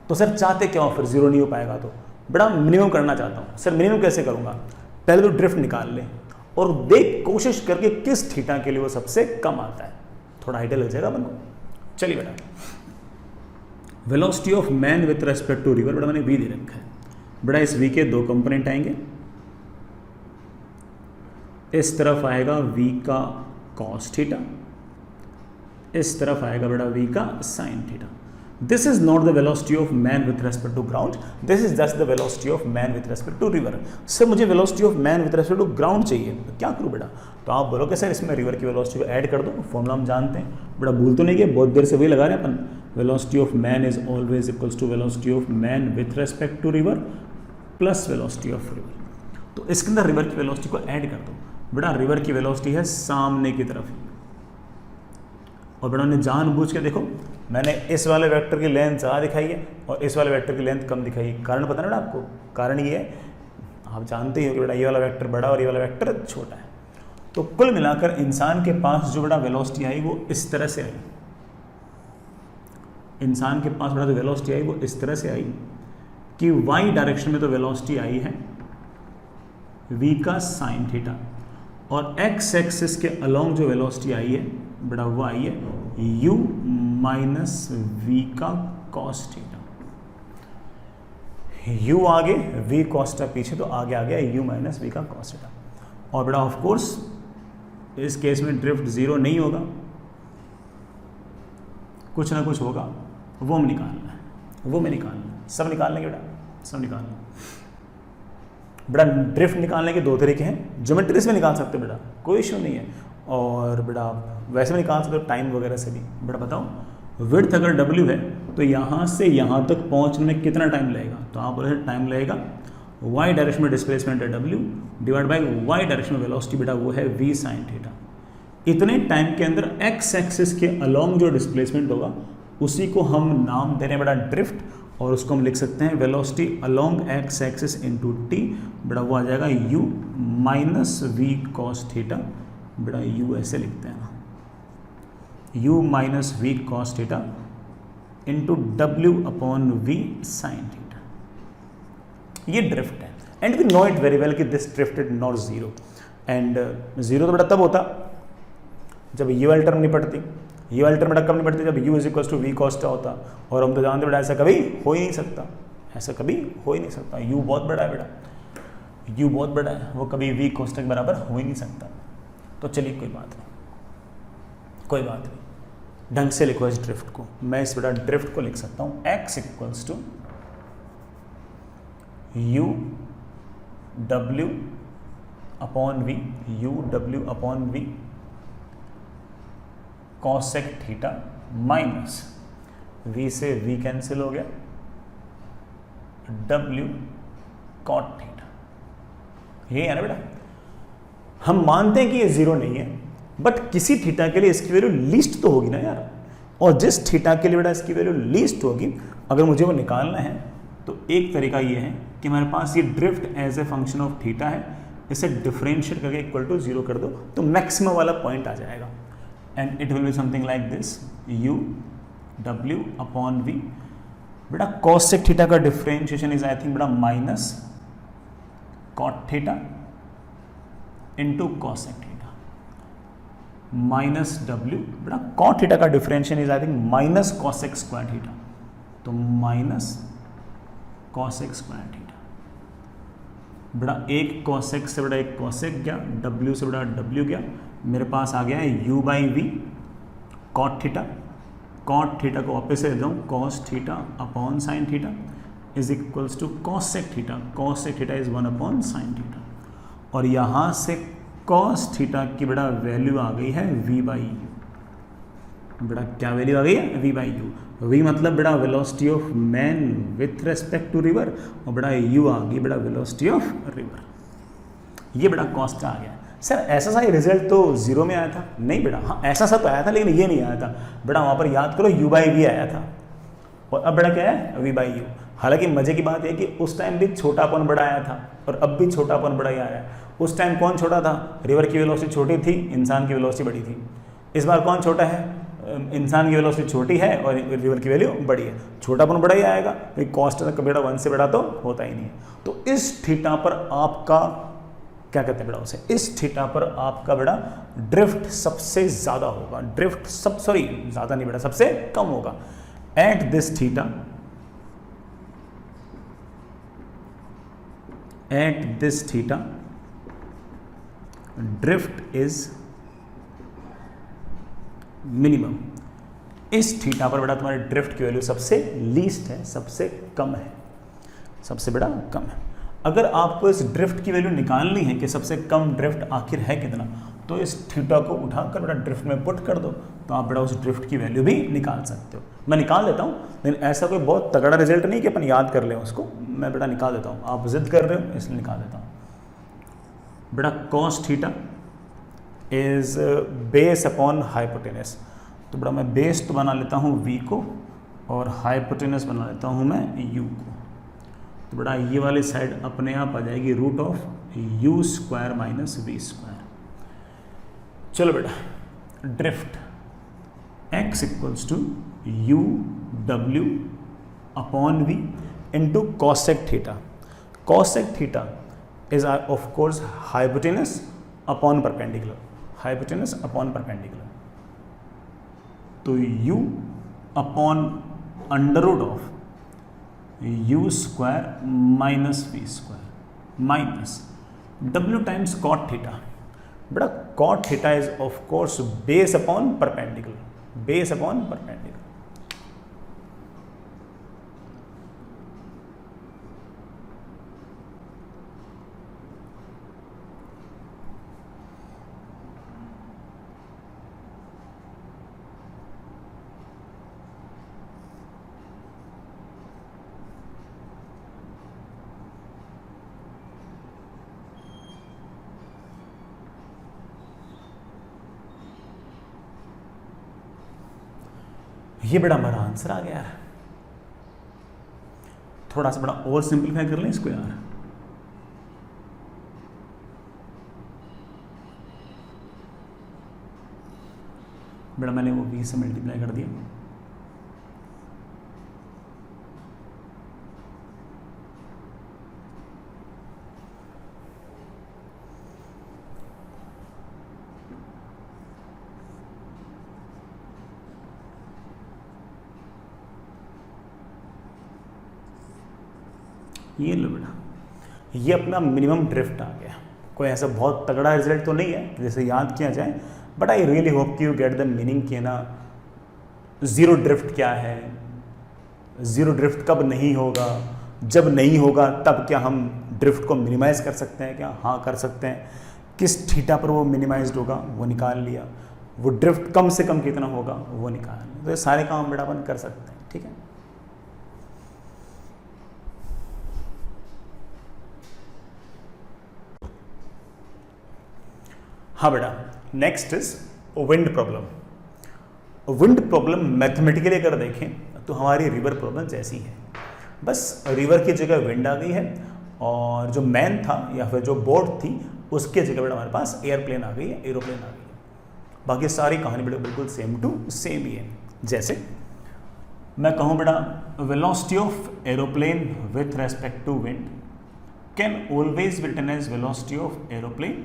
तो सर चाहते क्या हो फिर जीरो नहीं हो पाएगा, तो बड़ा मिनिमम करना चाहता हूँ। सर मिनिमम कैसे करूँगा, पहले तो ड्रिफ्ट निकाल ले और देख कोशिश करके किस थीटा के लिए वो सबसे कम आता है, थोड़ा आइडिया लग जाएगा अपन को। चलिए बेटा, velocity of man with respect to river बेटा मैंने वी दे रखा है। बेटा इस वी के दो कंपोनेंट आएंगे, इस तरफ आएगा v का cos थीटा, इस तरफ आएगा बेटा v का sin theta. This is not the velocity of man with respect to ground, this is just the velocity of man with respect to river. Sir मुझे velocity of man with respect to ground चाहिए, तो क्या करूँ बेटा, तो आप बोलोगे sir इसमें रिवर की वेलोसिटी को ऐड कर दो, फॉर्मूला हम जानते हैं बेटा, भूल तो नहीं गए, बहुत देर से वही लगा रहे हैं अपन। Velocity of man is always equals to velocity of man with respect to river plus velocity of river. तो इसके अंदर रिवर की वेलोसिटी को ऐड कर दो। बेटा रिवर की वेलोसिटी है सामने की तरफ, और बेटा ने जानबूझ के देखो मैंने इस वाले वेक्टर की लेंथ ज़्यादा दिखाई है और इस वाले वेक्टर की लेंथ कम दिखाई है। कारण पता है ना आपको, कारण ये है आप जानते ही हो कि बेटा ये वाला वेक्टर बड़ा और ये वाला वेक्टर छोटा है। तो कुल मिलाकर इंसान के पास जो बेटा वेलोसिटी आई वो इस तरह से आई, इंसान के पास बेटा जो वेलोसिटी आई वो इस तरह से आई कि वाई डायरेक्शन में तो वेलोसिटी आई है v का साइन थीटा, और एक्स एक्सिस के अलोंग जो वेलोसिटी आई है बेटा वो आई है u माइनस वी का कॉस थीटा। u आगे v कॉस थीटा पीछे, तो आगे आ गया u माइनस वी का कॉस थीटा। और बेटा ऑफ कोर्स इस केस में ड्रिफ्ट जीरो नहीं होगा, कुछ ना कुछ होगा, वो हम निकालना है, वो मैं निकालना है, सब निकाल लेंगे बेटा, सब निकालना है। बेटा ड्रिफ्ट निकालने के दो तरीके हैं, ज्योमेट्री से निकाल सकते हो बेटा, कोई इशू नहीं है, और बेटा वैसे भी निकाल सकते हो टाइम वगैरह से भी। बेटा बताओ विड्थ अगर w है तो यहाँ से यहाँ तक पहुँचने में कितना टाइम लगेगा, तो आप बोले टाइम लगेगा y डायरेक्शन में डिस्प्लेसमेंट है w divide by y direction में वेलोसिटी बेटा वो है v साइन थीटा। इतने टाइम के अंदर x एक्सिस के अलोंग जो डिस्प्लेसमेंट होगा उसी को हम नाम दे रहे हैं बेटा ड्रिफ्ट, और उसको हम लिख सकते हैं velocity along x axis into t, बेटा वो आ जाएगा u minus v cos theta. बेटा u ऐसे लिखते हैं ना, u minus v cos theta into डब्ल्यू अपॉन वी साइन थीटा। ये ड्रिफ्ट है, and we know it very well कि this drift is not zero, and zero तो बेटा तब होता जब ये वाली टर्म निपटती, ये वाली टर्म बेटा कब निपटती जब u is equals to V cos theta होता, और हम तो जानते बेटा ऐसा कभी हो ही नहीं सकता, ऐसा कभी हो ही नहीं सकता, u बहुत बड़ा है बेटा, u बहुत बड़ा है, वो कभी वी कॉस थीटा के बराबर हो ही नहीं सकता। तो चलिए कोई बात नहीं, कोई बात नहीं, ढंग से लिखो इस ड्रिफ्ट को। मैं इस बेटा ड्रिफ्ट को लिख सकता हूँ x equals to u w upon V, u w upon V cosec theta minus v से v कैंसिल हो गया w कॉट थीटा। ये है ना बेटा, हम मानते हैं कि ये जीरो नहीं है, बट किसी थीटा के लिए इसकी वैल्यू लीस्ट तो होगी ना यार, और जिस थीटा के लिए बेटा इसकी वैल्यू लीस्ट होगी, अगर मुझे वो निकालना है तो एक तरीका ये है कि हमारे पास ये drift as a function of theta है, इसे डिफरेंशिएट करके इक्वल टू 0 कर दो तो मैक्सिमम वाला पॉइंट आ जाएगा। And it will be something like this, u w upon v। बेटा कॉसेक थीटा का डिफरेंशिएशन इज आई थिंक बेटा minus cot theta into cosec theta minus w। बेटा कॉट थीटा का differentiation is I think minus cosec square theta, तो minus cosec square theta. बेटा एक cosec से बेटा एक कॉसेक गया, w से बेटा w गया, मेरे पास आ गया है u by V cot theta. Cot theta को वापस से देता हूँ cos theta upon sine theta is equals to cosec theta. Cosec theta is 1 upon sine theta, और यहाँ से कॉस थीटा की बेटा वैल्यू आ गई है v बाई यू। बेटा क्या वैल्यू आ गई है? v by you. v मतलब बेटा velocity of man with respect to river, और बेटा u आ गई बेटा वेलोसिटी ऑफ रिवर। ये बेटा कॉस्ट का आ गया। सर ऐसा सा ही रिजल्ट तो 0 में आया था? नहीं बेटा, हाँ ऐसा सा तो आया था लेकिन ये नहीं आया था बेटा। वहाँ पर याद करो u बाई वी आया था, और अब बेटा क्या है? v by you. हालांकि मजे की बात है कि उस टाइम भी छोटा अपन बड़ा आया था और अब भी छोटा अपन बड़ा ही आया है। उस टाइम कौन छोटा था? रिवर की वेलोसिटी छोटी थी, इंसान की वेलोसिटी बड़ी थी। इस बार कौन छोटा है? इंसान की वेलोसिटी छोटी है और रिवर की वैल्यू बड़ी है। छोटापन बड़ा ही आएगा, क्योंकि कॉस्ट का बेटा 1 से बड़ा तो होता ही नहीं है। तो इस थीटा पर आपका क्या कहते हैं बेटा उसे, इस थीटा पर आपका बेटा ड्रिफ्ट सबसे ज्यादा होगा। ड्रिफ्ट ज्यादा नहीं बेटा, सबसे कम होगा। At this theta, at this theta drift is minimum. इस थीटा पर बेटा तुम्हारे ड्रिफ्ट की वैल्यू सबसे लीस्ट है, सबसे कम है, सबसे बड़ा कम है। अगर आपको इस ड्रिफ्ट की वैल्यू निकालनी है कि सबसे कम ड्रिफ्ट आखिर है कितना, तो इस थीटा को उठाकर बेटा ड्रिफ्ट में पुट कर दो, तो आप बेटा उस ड्रिफ्ट की वैल्यू भी निकाल सकते हो। मैं निकाल देता हूँ, लेकिन ऐसा कोई बहुत तगड़ा रिजल्ट नहीं कि अपन याद कर लें उसको, मैं बेटा निकाल देता हूँ। आप जिद कर रहे हो इसलिए निकाल देता हूँ। बेटा cos theta is base upon hypotenuse, तो बेटा मैं बेस तो बना लेता हूँ v को और हाइपोटेनस बना लेता हूँ मैं u को। तो बेटा ये वाली साइड अपने आप आ जाएगी root of u square minus v square. चलो बेटा drift x equals to u w upon v into cosec theta. Cosec theta is of course hypotenuse upon perpendicular, hypotenuse upon perpendicular. तो u upon under root of u square minus v square minus w times cot theta. बेटा cot theta is of course base upon perpendicular, base upon perpendicular. ये बड़ा हमारा answer आ गया यार। थोड़ा सा बड़ा और सिंपलीफाई कर लें इसको यार। बड़ा मैंने वो 20 से मल्टीप्लाई कर दिया, ये लो बेटा, ये अपना मिनिमम ड्रिफ्ट आ गया। कोई ऐसा बहुत तगड़ा रिजल्ट तो नहीं है जैसे याद किया जाए, बट आई रियली होप कि यू गेट द मीनिंग कि ना ज़ीरो ड्रिफ्ट क्या है, ज़ीरो ड्रिफ्ट कब नहीं होगा, जब नहीं होगा तब क्या हम ड्रिफ्ट को मिनिमाइज़ कर सकते हैं क्या? हाँ कर सकते हैं। किस थीटा पर वो मिनिमाइज्ड होगा वो निकाल लिया, वो ड्रिफ्ट कम से कम कितना होगा वो निकाल लिया। तो ये सारे काम बेटा अपन कर सकते हैं, ठीक है। हाँ बेटा next is wind problem. Wind problem mathematically अगर देखें तो हमारी रिवर प्रॉब्लम जैसी है, बस रिवर की जगह विंड आ गई है और जो मैन था या फिर जो बोट थी उसके जगह बेटा हमारे पास एयरप्लेन आ गई है, एरोप्लेन आ गई है। बाकी सारी कहानी बेटा बिल्कुल सेम टू सेम ही है। जैसे मैं कहूँ बेटा velocity of aeroplane with respect to wind can always be written as velocity of aeroplane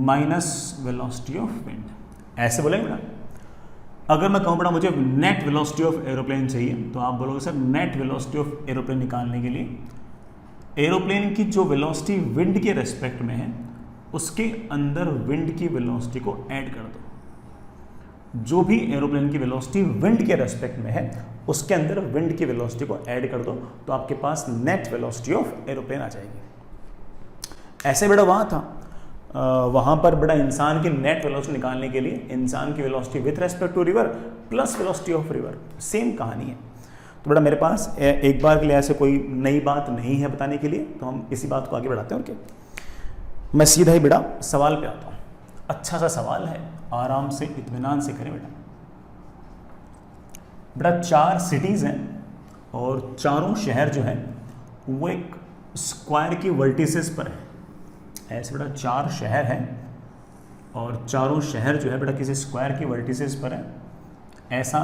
minus velocity of wind. ऐसे बोलेंगे बेटा। अगर मैं कहूँ बेटा मुझे नेट वेलोसिटी ऑफ एरोप्लेन चाहिए तो आप बोलोगे sir net velocity of aeroplane निकालने के लिए एरोप्लेन की जो वेलोसिटी विंड के रेस्पेक्ट में है उसके अंदर विंड की वेलोसिटी को ऐड कर दो। जो भी एरोप्लेन की वेलोसिटी विंड के रेस्पेक्ट में है उसके अंदर विंड की वेलोसिटी को ऐड कर दो तो आपके पास नेट वेलोसिटी ऑफ एरोप्लेन आ जाएगी। ऐसे बेटा वहाँ था, वहाँ पर बड़ा इंसान की नेट वेलोसिटी निकालने के लिए इंसान की velocity with respect to river plus velocity of river, same कहानी है। तो बेटा मेरे पास एक बार के लिए ऐसे कोई नई बात नहीं है बताने के लिए, तो हम इसी बात को आगे बढ़ाते हैं। और क्या मैं सीधा ही बेटा सवाल पे आता हूँ। अच्छा सा सवाल है, आराम से इत्मीनान से करें बेटा। बेटा 4 सिटीज़ हैं और चारों शहर जो हैं वो एक स्क्वायर की वर्टिसेस पर है। ऐसे बेटा 4 शहर हैं और चारों शहर जो है बेटा किसी स्क्वायर की वर्टिसेस पर है। ऐसा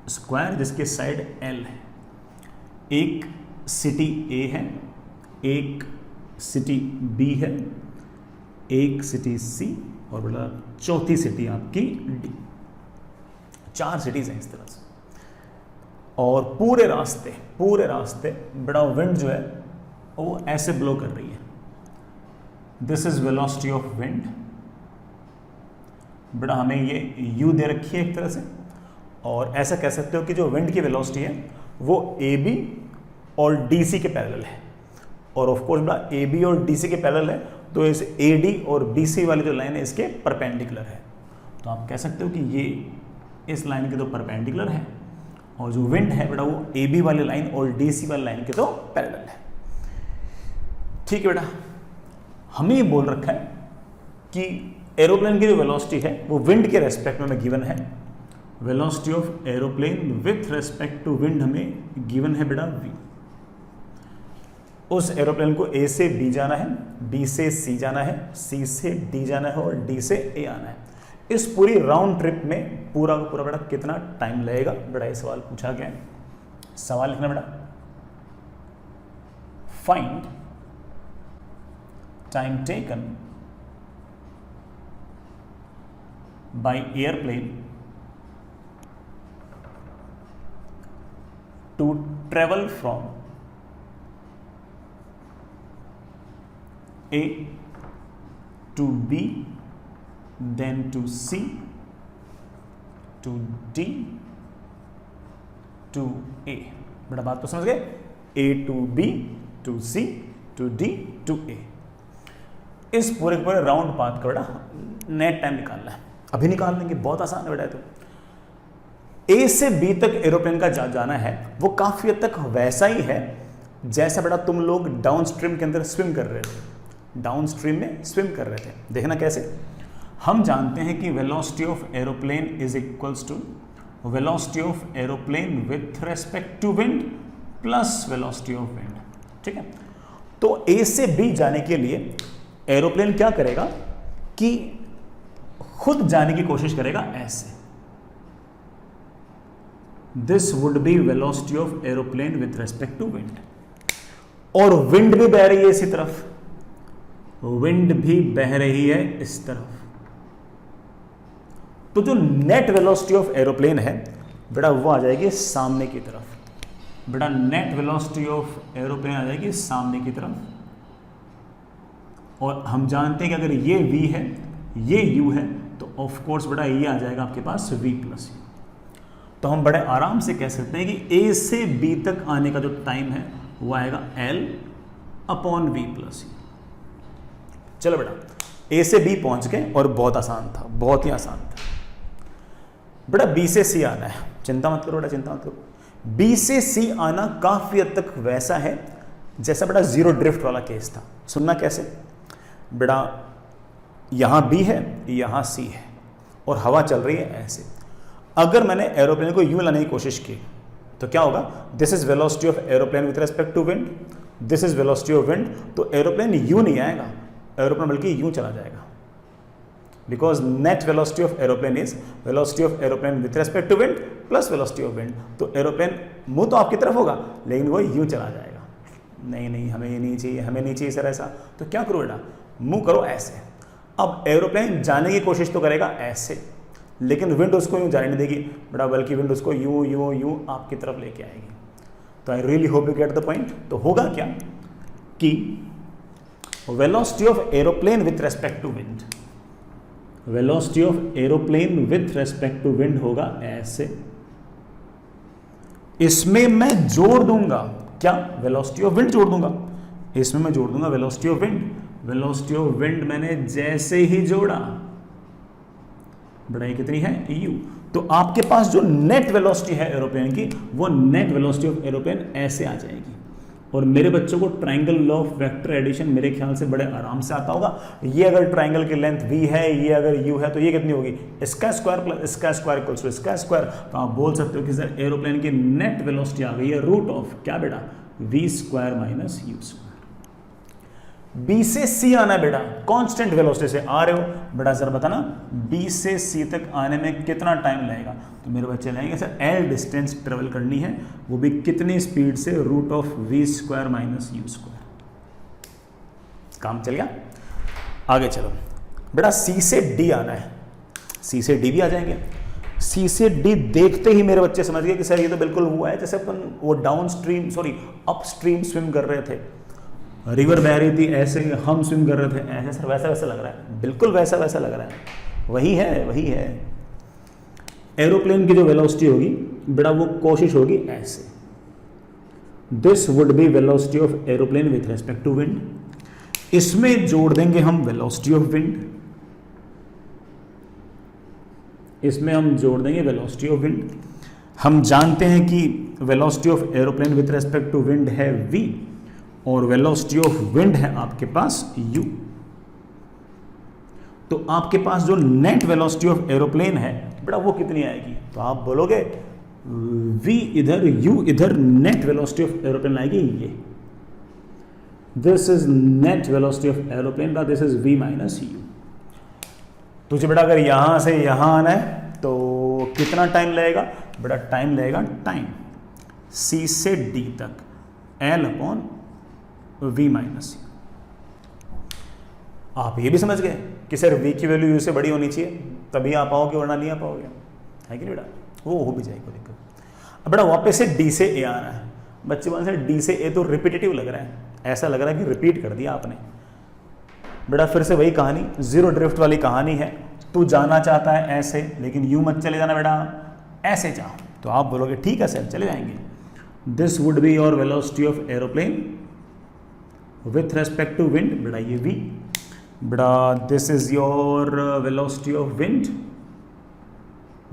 स्क्वायर जिसके साइड L है। एक सिटी A है, एक सिटी B है, एक सिटी C और बेटा चौथी सिटी आपकी D। 4 सिटीज़ हैं इस तरह से। और पूरे रास्ते बेटा विंड जो है वो ऐसे ब्लो कर रही है। This is velocity of wind. बेटा हमें ये U दे रखी है एक तरह से, और ऐसा कह सकते हो कि जो विंड की वेलोसिटी है वो AB और DC के पैरेलल है। और ऑफ कोर्स बेटा AB और DC के पैरेलल है तो इस AD और BC वाली जो लाइन है इसके परपेंडिकुलर है। तो आप कह सकते हो कि ये इस लाइन के तो परपेंडिकुलर है और जो विंड है बेटा वो AB वाली लाइन और DC वाली लाइन के तो पैरेलल है। ठीक है बेटा, हमें ये बोल रखा है कि एरोप्लेन की जो वेलोसिटी है वो विंड के रेस्पेक्ट में गिवन है। Velocity of aeroplane with respect to wind हमें गिवन है बेटा v। उस एरोप्लेन को A से B जाना है, B से C जाना है, C से D जाना है और D से A आना है। इस पूरी राउंड ट्रिप में पूरा का पूरा बेटा कितना टाइम लगेगा? बेटा ये सवाल पूछा गया है। सवाल लिखना बेटा, find time taken by airplane to travel from A to B, then to C, to D, to A। बेटा बात तो समझ गए? A to B, to C, to D, to A। इस पूरे राउंड पाथ का बेटा नेट टाइम निकालना है। अभी निकाल लेंगे, बहुत आसान है बेटा। तो A से B तक एरोप्लेन का जाना है वो काफ़ी हद तक वैसा ही है जैसा बेटा तुम लोग डाउन स्ट्रीम के अंदर स्विम कर रहे थे। डाउन स्ट्रीम में स्विम कर रहे थे, देखना कैसे। हम जानते हैं कि velocity of aeroplane is equals to velocity of aeroplane with respect to wind plus velocity of wind. ठीक है, तो A से B जाने के लिए एरोप्लेन क्या करेगा कि खुद जाने की कोशिश करेगा ऐसे। This would be velocity of aeroplane with respect to wind. और विंड भी बह रही है इसी तरफ, विंड भी बह रही है इस तरफ। तो जो नेट वेलोसिटी ऑफ एरोप्लेन है बेटा वो आ जाएगी सामने की तरफ। बेटा नेट वेलोसिटी ऑफ एरोप्लेन आ जाएगी सामने की तरफ। और हम जानते हैं कि अगर ये v है ये u है तो ऑफ कोर्स बेटा ये आ जाएगा आपके पास v प्लस u। तो हम बड़े आराम से कह सकते हैं कि A से B तक आने का जो टाइम है वो आएगा L upon V plus U। चलो बेटा A से B पहुंच गए और बहुत आसान था, बहुत ही आसान था। बेटा B से C आना है, चिंता मत करो बेटा, चिंता मत करो। B से C आना काफ़ी हद तक वैसा है जैसा बेटा जीरो ड्रिफ्ट वाला केस था। सुनना कैसे बेटा, यहाँ B है यहाँ C है और हवा चल रही है ऐसे। अगर मैंने एरोप्लेन को यूं लाने की कोशिश की तो क्या होगा, this is velocity of aeroplane with respect to wind, this is velocity of wind, तो एरोप्लेन यूं नहीं आएगा, एरोप्लेन बल्कि यूं चला जाएगा, because net velocity of aeroplane is velocity of aeroplane with respect to wind plus velocity of wind. तो aeroplane मुंह तो आपकी तरफ होगा लेकिन वो यूं चला जाएगा। नहीं हमें ये नहीं चाहिए, हमें नहीं चाहिए सर ऐसा, तो क्या करो बेटा, मुंह करो ऐसे। अब एरोप्लेन जाने की कोशिश तो करेगा ऐसे, लेकिन विंड उसको यूं जाने नहीं देगी बेटा, बल्कि विंड उसको यूं यूं यूं आपकी तरफ लेके आएगी। तो I really hope you get the point. तो होगा क्या कि velocity of aeroplane with respect to wind, velocity of aeroplane with respect to wind होगा ऐसे। इसमें मैं जोड़ दूंगा क्या, वेलोसिटी ऑफ विंड जोड़ दूंगा, इसमें मैं जोड़ दूंगा velocity of wind. Velocity of wind मैंने जैसे ही जोड़ा, बड़ा कितनी है u, तो आपके पास जो नेट वेलोसिटी है एरोप्लेन की, वो नेट वेलोसिटी ऑफ एरोप्लेन ऐसे आ जाएगी। और मेरे बच्चों को triangle law of vector addition मेरे ख्याल से बड़े आराम से आता होगा। ये अगर ट्राइंगल की लेंथ v है, ये अगर u है, तो ये कितनी होगी, इसका स्क्वायर प्लस इसका स्क्वायर इक्वल्स टू इसका स्क्वायर। तो आप बोल सकते हो कि सर एरोप्लेन की नेट वेलोसिटी आ गई है रूट ऑफ क्या बेटा, v square minus u square. B से C आना है बेटा, कांस्टेंट वेलोसिटी से आ रहे हो बेटा, जरा बताना B से C तक आने में कितना टाइम लगेगा। तो मेरे बच्चे लगेंगे सर L डिस्टेंस ट्रेवल करनी है, वो भी कितनी स्पीड से, root of v square minus u square. काम चल गया। आगे चलो बेटा, C से D आना है, C से D भी आ जाएंगे। C से D देखते ही मेरे बच्चे समझ गए कि सर ये तो बिल्कुल हुआ है जैसे अपन वो down stream up stream swim कर रहे थे, रिवर बह रही थी ऐसे, हम स्विम कर रहे थे ऐसे, सर वैसा वैसा लग रहा है, बिल्कुल वैसा वैसा लग रहा है, वही है वही है। एरोप्लेन की जो वेलोसिटी होगी बेटा, वो कोशिश होगी ऐसे, this would be velocity of aeroplane with respect to wind. इसमें जोड़ देंगे हम वेलोसिटी ऑफ विंड, इसमें हम जोड़ देंगे वेलोसिटी ऑफ विंड। हम जानते हैं कि velocity of aeroplane with respect to wind है v, और वेलोसिटी ऑफ विंड है आपके पास u। तो आपके पास जो नेट वेलोसिटी ऑफ एरोप्लेन है बेटा, वो कितनी आएगी, तो आप बोलोगे v इधर u इधर, नेट वेलोसिटी ऑफ एरोप्लेन आएगी ये, this is net velocity of aeroplane, this is v minus u। तुझे बेटा अगर यहां से यहां आना है तो कितना टाइम लगेगा बेटा, टाइम लगेगा टाइम C से D तक L upon v minus u। आप ये भी समझ गए कि सर v की वैल्यू u से बड़ी होनी चाहिए तभी आ पाओगे, वरना नहीं आ पाओगे, है कि नहीं बेटा, वो हो भी जाएगी कोई दिक्कत। अब बेटा वापस से D से A आना है। बच्चे बोलते हैं D से A तो रिपीटेटिव लग रहा है, ऐसा लग रहा है कि रिपीट कर दिया आपने। बेटा फिर से वही कहानी, जीरो ड्रिफ्ट वाली कहानी है। तू जाना चाहता है ऐसे, लेकिन यूं मत चले जाना बेटा, ऐसे जाओ। तो आप बोलोगे ठीक है सर चले जाएंगे। This would be your velocity of aeroplane with respect to wind, बेटा ये v, बेटा this is your velocity of wind,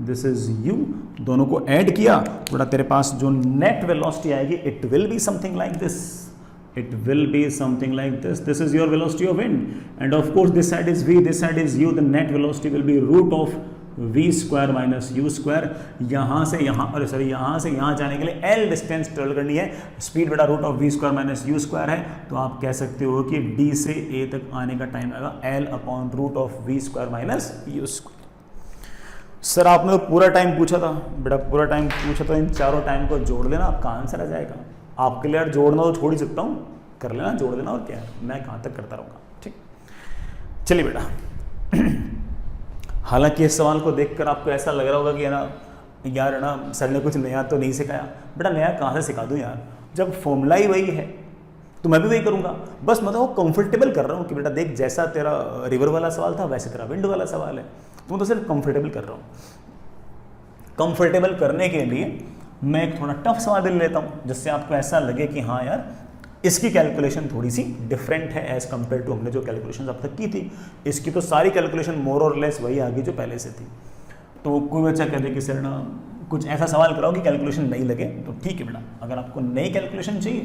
this is u। दोनों को ऐड किया बेटा, तेरे पास जो नेट वेलोसिटी आएगी it will be something like this, it will be something like this. This is your velocity of wind, and of course this side is v, this side is u. The net velocity will be root of v square minus u square। यहाँ से यहाँ, अरे sorry यहाँ से यहाँ जाने के लिए l डिस्टेंस ट्रेवल करनी है, स्पीड बेटा root of v square minus u square है। तो आप कह सकते हो कि d से a तक आने का टाइम आएगा l upon root of v square minus u square. Sir आपने तो पूरा टाइम पूछा था बेटा, पूरा टाइम पूछा था, इन चारों टाइम को जोड़ लेना, आपका आंसर आ जाएगा। आपके लिए यार जोड़ना तो छोड़ ही सकता हूँ, कर लेना जोड़ देना, और क्या है, मैं कहाँ तक करता रहूँगा। ठीक, चलिए बेटा। हालांकि इस सवाल को देखकर आपको ऐसा लग रहा होगा कि है ना यार, है ना सर ने कुछ नया तो नहीं सिखाया। बेटा नया कहाँ से सिखा दूँ यार, जब फॉर्मूला ही वही है तो मैं भी वही करूँगा। बस मैं तो कंफर्टेबल कर रहा हूँ कि बेटा देख, जैसा तेरा रिवर वाला सवाल था वैसे तेरा विंड वाला सवाल है, तो तो सिर्फ कंफर्टेबल कर रहा हूँ। कंफर्टेबल करने के लिए मैं एक थोड़ा टफ सवाल ले लेता हूँ, जिससे आपको ऐसा लगे कि हाँ यार इसकी कैलकुलेशन थोड़ी सी डिफरेंट है एज कम्पेयर टू हमने जो कैलकुलेशन अब तक की थी। इसकी तो सारी कैलकुलेशन मोर और लेस वही आ गई जो पहले से थी। तो कोई बच्चा कह दे कि सर ना कुछ ऐसा सवाल कराओ कि कैलकुलेशन नहीं लगे, तो ठीक है बेटा, अगर आपको नई कैलकुलेशन चाहिए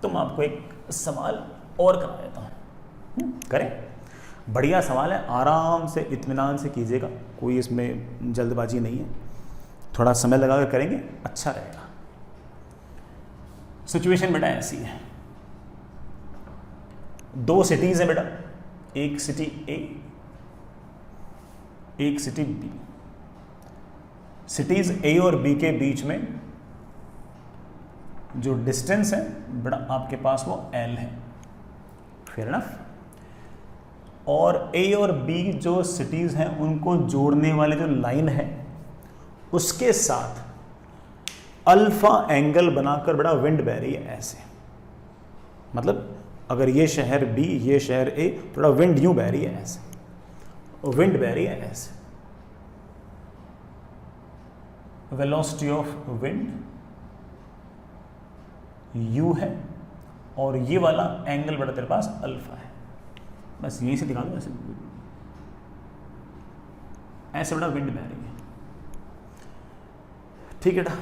तो मैं आपको एक सवाल और करा देता हूँ, करें। बढ़िया सवाल है, आराम से इत्मीनान से कीजिएगा, कोई इसमें जल्दबाजी नहीं है, थोड़ा समय लगा कर करेंगे अच्छा रहेगा। सिचुएशन बेटा ऐसी है, दो सिटीज है बेटा, एक सिटी ए, एक सिटी बी। सिटीज ए और बी के बीच में जो डिस्टेंस है बेटा आपके पास वो एल है, फेयर इनफ। और ए और बी जो सिटीज हैं उनको जोड़ने वाले जो लाइन है उसके साथ अल्फा एंगल बनाकर बड़ा विंड बह रही है ऐसे, मतलब अगर ये शहर बी ये शहर ए, थोड़ा विंड यूं बह रही है ऐसे, विंड बह रही है ऐसे। वेलोसिटी ऑफ विंड यू है और ये वाला एंगल बड़ा तेरे पास अल्फा है, बस यहीं से दिखा दो ऐसे, ऐसे बड़ा विंड बह रही है, ठीक है बेटा।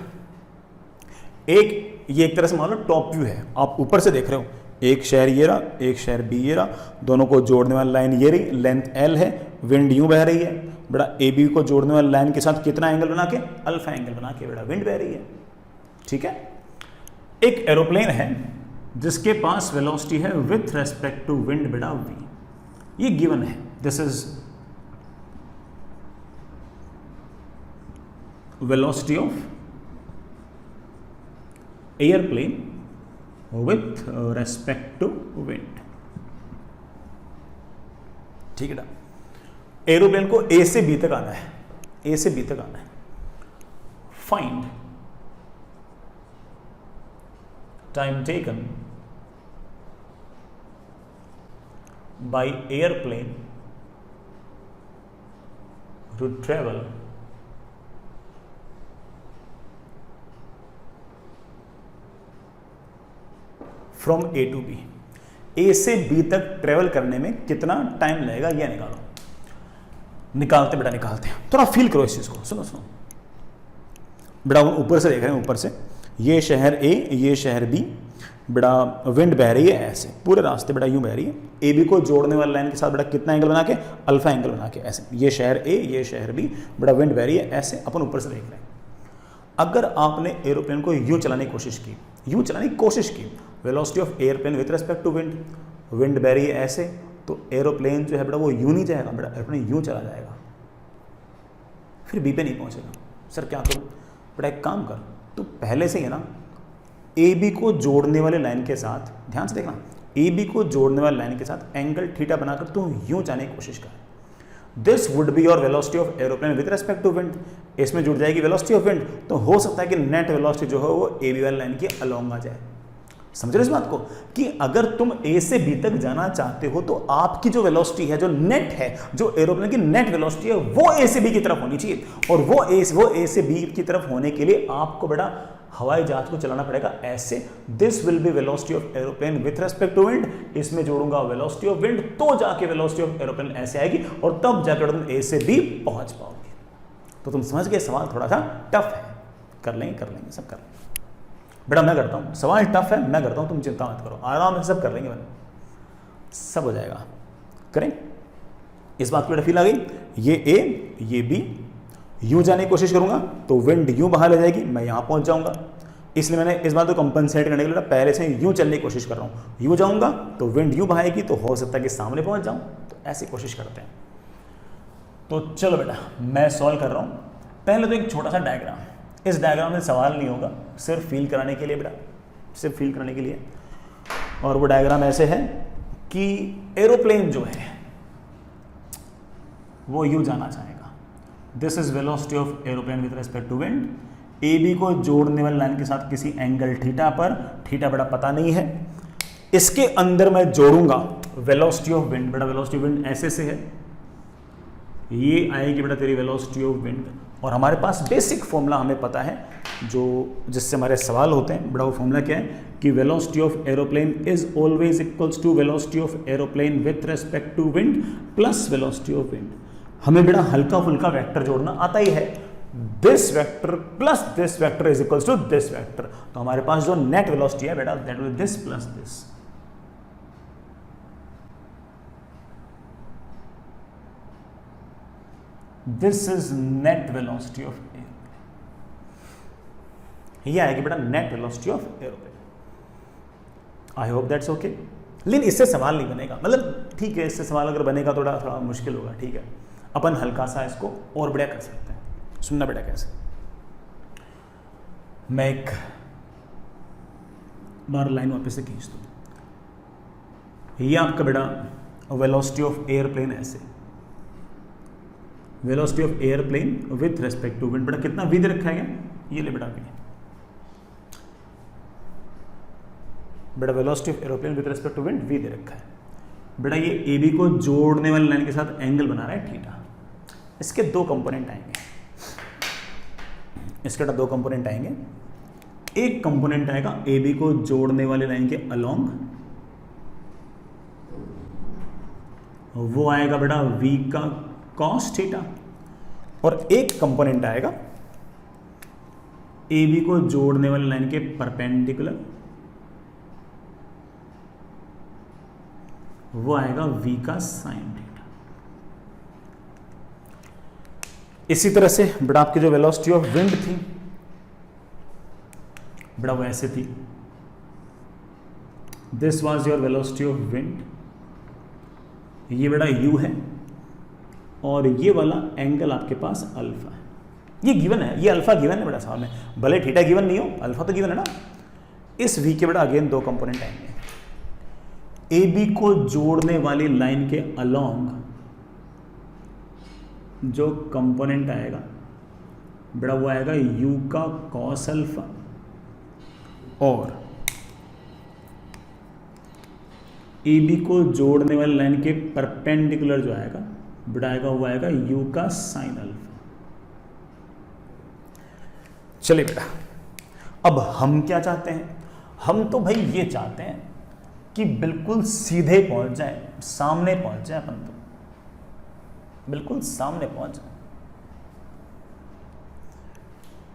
एक ये एक तरह से मान लो टॉप व्यू है, आप ऊपर से देख रहे हो, एक शहर ये रहा, एक शहर बी ये रहा, दोनों को जोड़ने वाली लाइन ये रही, लेंथ एल है, विंड यूं बह रही है बेटा, ए बी को जोड़ने वाली लाइन के साथ कितना एंगल बना के, अल्फा एंगल बना के बेटा विंड बह रही है, ठीक है। एक एरोप्लेन है जिसके पास वेलोसिटी है विथ रेस्पेक्ट टू विंड बेटा वी, ये गिवन है, this is velocity of airplane with respect to wind, ठीक है ना। एरोप्लेन को ए से बी तक आना है, ए से बी तक आना है। Find time taken by airplane to travel from A to B, A से बी तक ट्रेवल करने में कितना टाइम लगेगा यह निकालो। निकालते बेटा निकालते हैं, थोड़ा फील करो इस चीज को, सुनो सुनो बेटा, ऊपर से देख रहे हैं, ऊपर से ये शहर ए ये शहर बी, बेटा विंड बह रही है ऐसे पूरे रास्ते बेटा यूं बह रही है, ए बी को जोड़ने वाली लाइन के साथ बेटा कितना एंगल बना के, अल्फा एंगल बना के ऐसे, ये शहर ए ये शहर बी, बेटा विंड बह रही है ऐसे, अपन ऊपर से देख रहे हैं। अगर आपने एरोप्लेन को यूं चलाने की कोशिश की, यूं चलाने की कोशिश की, velocity of airplane with respect to wind, wind बह रही है ऐसे, तो एरोप्लेन जो है बेटा वो यूं नहीं जाएगा बेटा, एरोप्लेन यूं चला जाएगा, फिर बी पे नहीं पहुंचेगा। सर क्या करूं बेटा, एक काम कर, तो पहले से ही है ना ए बी को जोड़ने वाले लाइन के साथ, ध्यान से देखना, ए बी को जोड़ने वाले लाइन के साथ एंगल थीटा बनाकर तू यूं जाने की कोशिश कर। This would be your velocity of aeroplane with respect to wind, इसमें जुड़ जाएगी वेलोसिटी ऑफ विंड, तो हो सकता है कि नेट वेलोसिटी जो है वो ए बी वाली लाइन के अलोंग आ जाए। समझ रहे इस बात को कि अगर तुम ए से बी तक जाना चाहते हो तो आपकी जो वेलोसिटी है, जो नेट है, जो एरोप्लेन की नेट वेलोसिटी है वो ए से बी की तरफ होनी चाहिए, और वो ए से बी की तरफ होने के लिए आपको बेटा हवाई जहाज को चलाना पड़ेगा ऐसे। This will be velocity of aeroplane with respect to wind, इसमें जोड़ूंगा वेलोसिटी ऑफ विंड, तो जाके वेलोसिटी ऑफ एरोप्लेन ऐसे आएगी और तब जाकर तुम ए से बी पहुंच पाओगे। तो तुम समझ गए, सवाल थोड़ा सा टफ है, कर लेंगे सब कर लेंगे बेटा, मैं करता हूँ, सवाल टफ है मैं करता हूँ, तुम चिंता मत करो, आराम से सब कर लेंगे, सब हो जाएगा, करें। इस बात की बेटा फील आ गई, ये ए ये बी, यूं जाने की कोशिश करूंगा तो विंड यूं बाहर ले जाएगी, मैं यहां पहुंच जाऊंगा, इसलिए मैंने इस बात को कंपनसेट करने के लिए पहले से यूं चलने की कोशिश कर रहा हूं, यूं जाऊंगा तो विंड यूं बहाएगी, तो हो सकता है कि सामने पहुंच जाऊं, तो ऐसी कोशिश करते हैं। तो चलो बेटा मैं सॉल्व कर रहा हूं। पहले तो एक छोटा सा डायग्राम, इस डायग्राम में सवाल नहीं होगा, सिर्फ फील कराने के लिए बेटा, सिर्फ फील कराने के लिए। और वो डायग्राम ऐसे है कि एरोप्लेन जो है वो यूं जाना चाहेगा, this is velocity of aeroplane with respect to wind, A B को जोड़ने वाली लाइन के साथ किसी एंगल थीटा पर, थीटा बेटा पता नहीं है, इसके अंदर मैं जोड़ूंगा वेलोसिटी ऑफ विंड, बेटा वेलोसिटी ऑफ विंड ऐसे से है, ये आएगी बेटा तेरी वेलोसिटी ऑफ विंड, और हमारे पास बेसिक फॉर्मूला हमें पता है जो जिससे हमारे सवाल होते हैं बेटा, वो फॉर्मूला क्या है कि velocity of aeroplane is always equals to velocity of aeroplane with respect to wind plus velocity of wind. हमें बेटा हल्का फुल्का वेक्टर जोड़ना आता ही है, this vector plus this vector is equals to this vector, तो हमारे पास जो नेट वेलोसिटी है बेटा that will this plus this. This is net velocity of air, ये आएगी बेटा net velocity of aeroplane. I hope that's okay. लेकिन इससे सवाल नहीं बनेगा, मतलब ठीक है, इससे सवाल अगर बनेगा थोड़ा थोड़ा मुश्किल होगा, ठीक है, अपन हल्का सा इसको और बढ़िया कर सकते हैं। सुनना बेटा कैसे, मैं एक बार लाइन वापस से खींच दूँ, ये आपका बेटा वेलोसिटी ऑफ एयरप्लेन ऐसे, velocity of airplane with respect to wind, बेटा कितना वी दे रखा है, ये ले बेटा वी, बेटा velocity of aeroplane with respect to wind v दे रखा है। बेटा ये ए बी को जोड़ने वाली लाइन के साथ एंगल बना रहा है थीटा। इसके दो कंपोनेंट आएंगे, इसके बेटा दो कंपोनेंट आएंगे। एक कंपोनेंट आएगा ए बी को जोड़ने वाली लाइन के अलोंग, वो आएगा बेटा वी का कॉस थीटा, और एक कंपोनेंट आएगा ए बी को जोड़ने वाली लाइन के परपेंडिकुलर, वो आएगा v का साइन थीटा। इसी तरह से बेटा आपकी जो वेलोसिटी ऑफ विंड थी बेटा वो ऐसे थी, this was your velocity of wind, ये बेटा u है और ये वाला एंगल आपके पास अल्फा है, ये गिवन है, ये अल्फा गिवन है बेटा सवाल में, भले थीटा गिवन नहीं हो अल्फा तो गिवन है ना। इस v के बेटा अगेन दो कंपोनेंट आएंगे, ए बी को जोड़ने वाली लाइन के अलोंग जो कंपोनेंट आएगा बेटा वो आएगा u का कॉस अल्फा, और ए बी को जोड़ने वाली लाइन के परपेंडिकुलर जो आएगा बेटा आएगा वो आएगा u का साइन अल्फा। चलिए बेटा अब हम क्या चाहते हैं, हम तो भाई ये चाहते हैं कि बिल्कुल सीधे पहुंच जाए, सामने पहुंच जाए, अपन तो बिल्कुल सामने पहुंच जाए,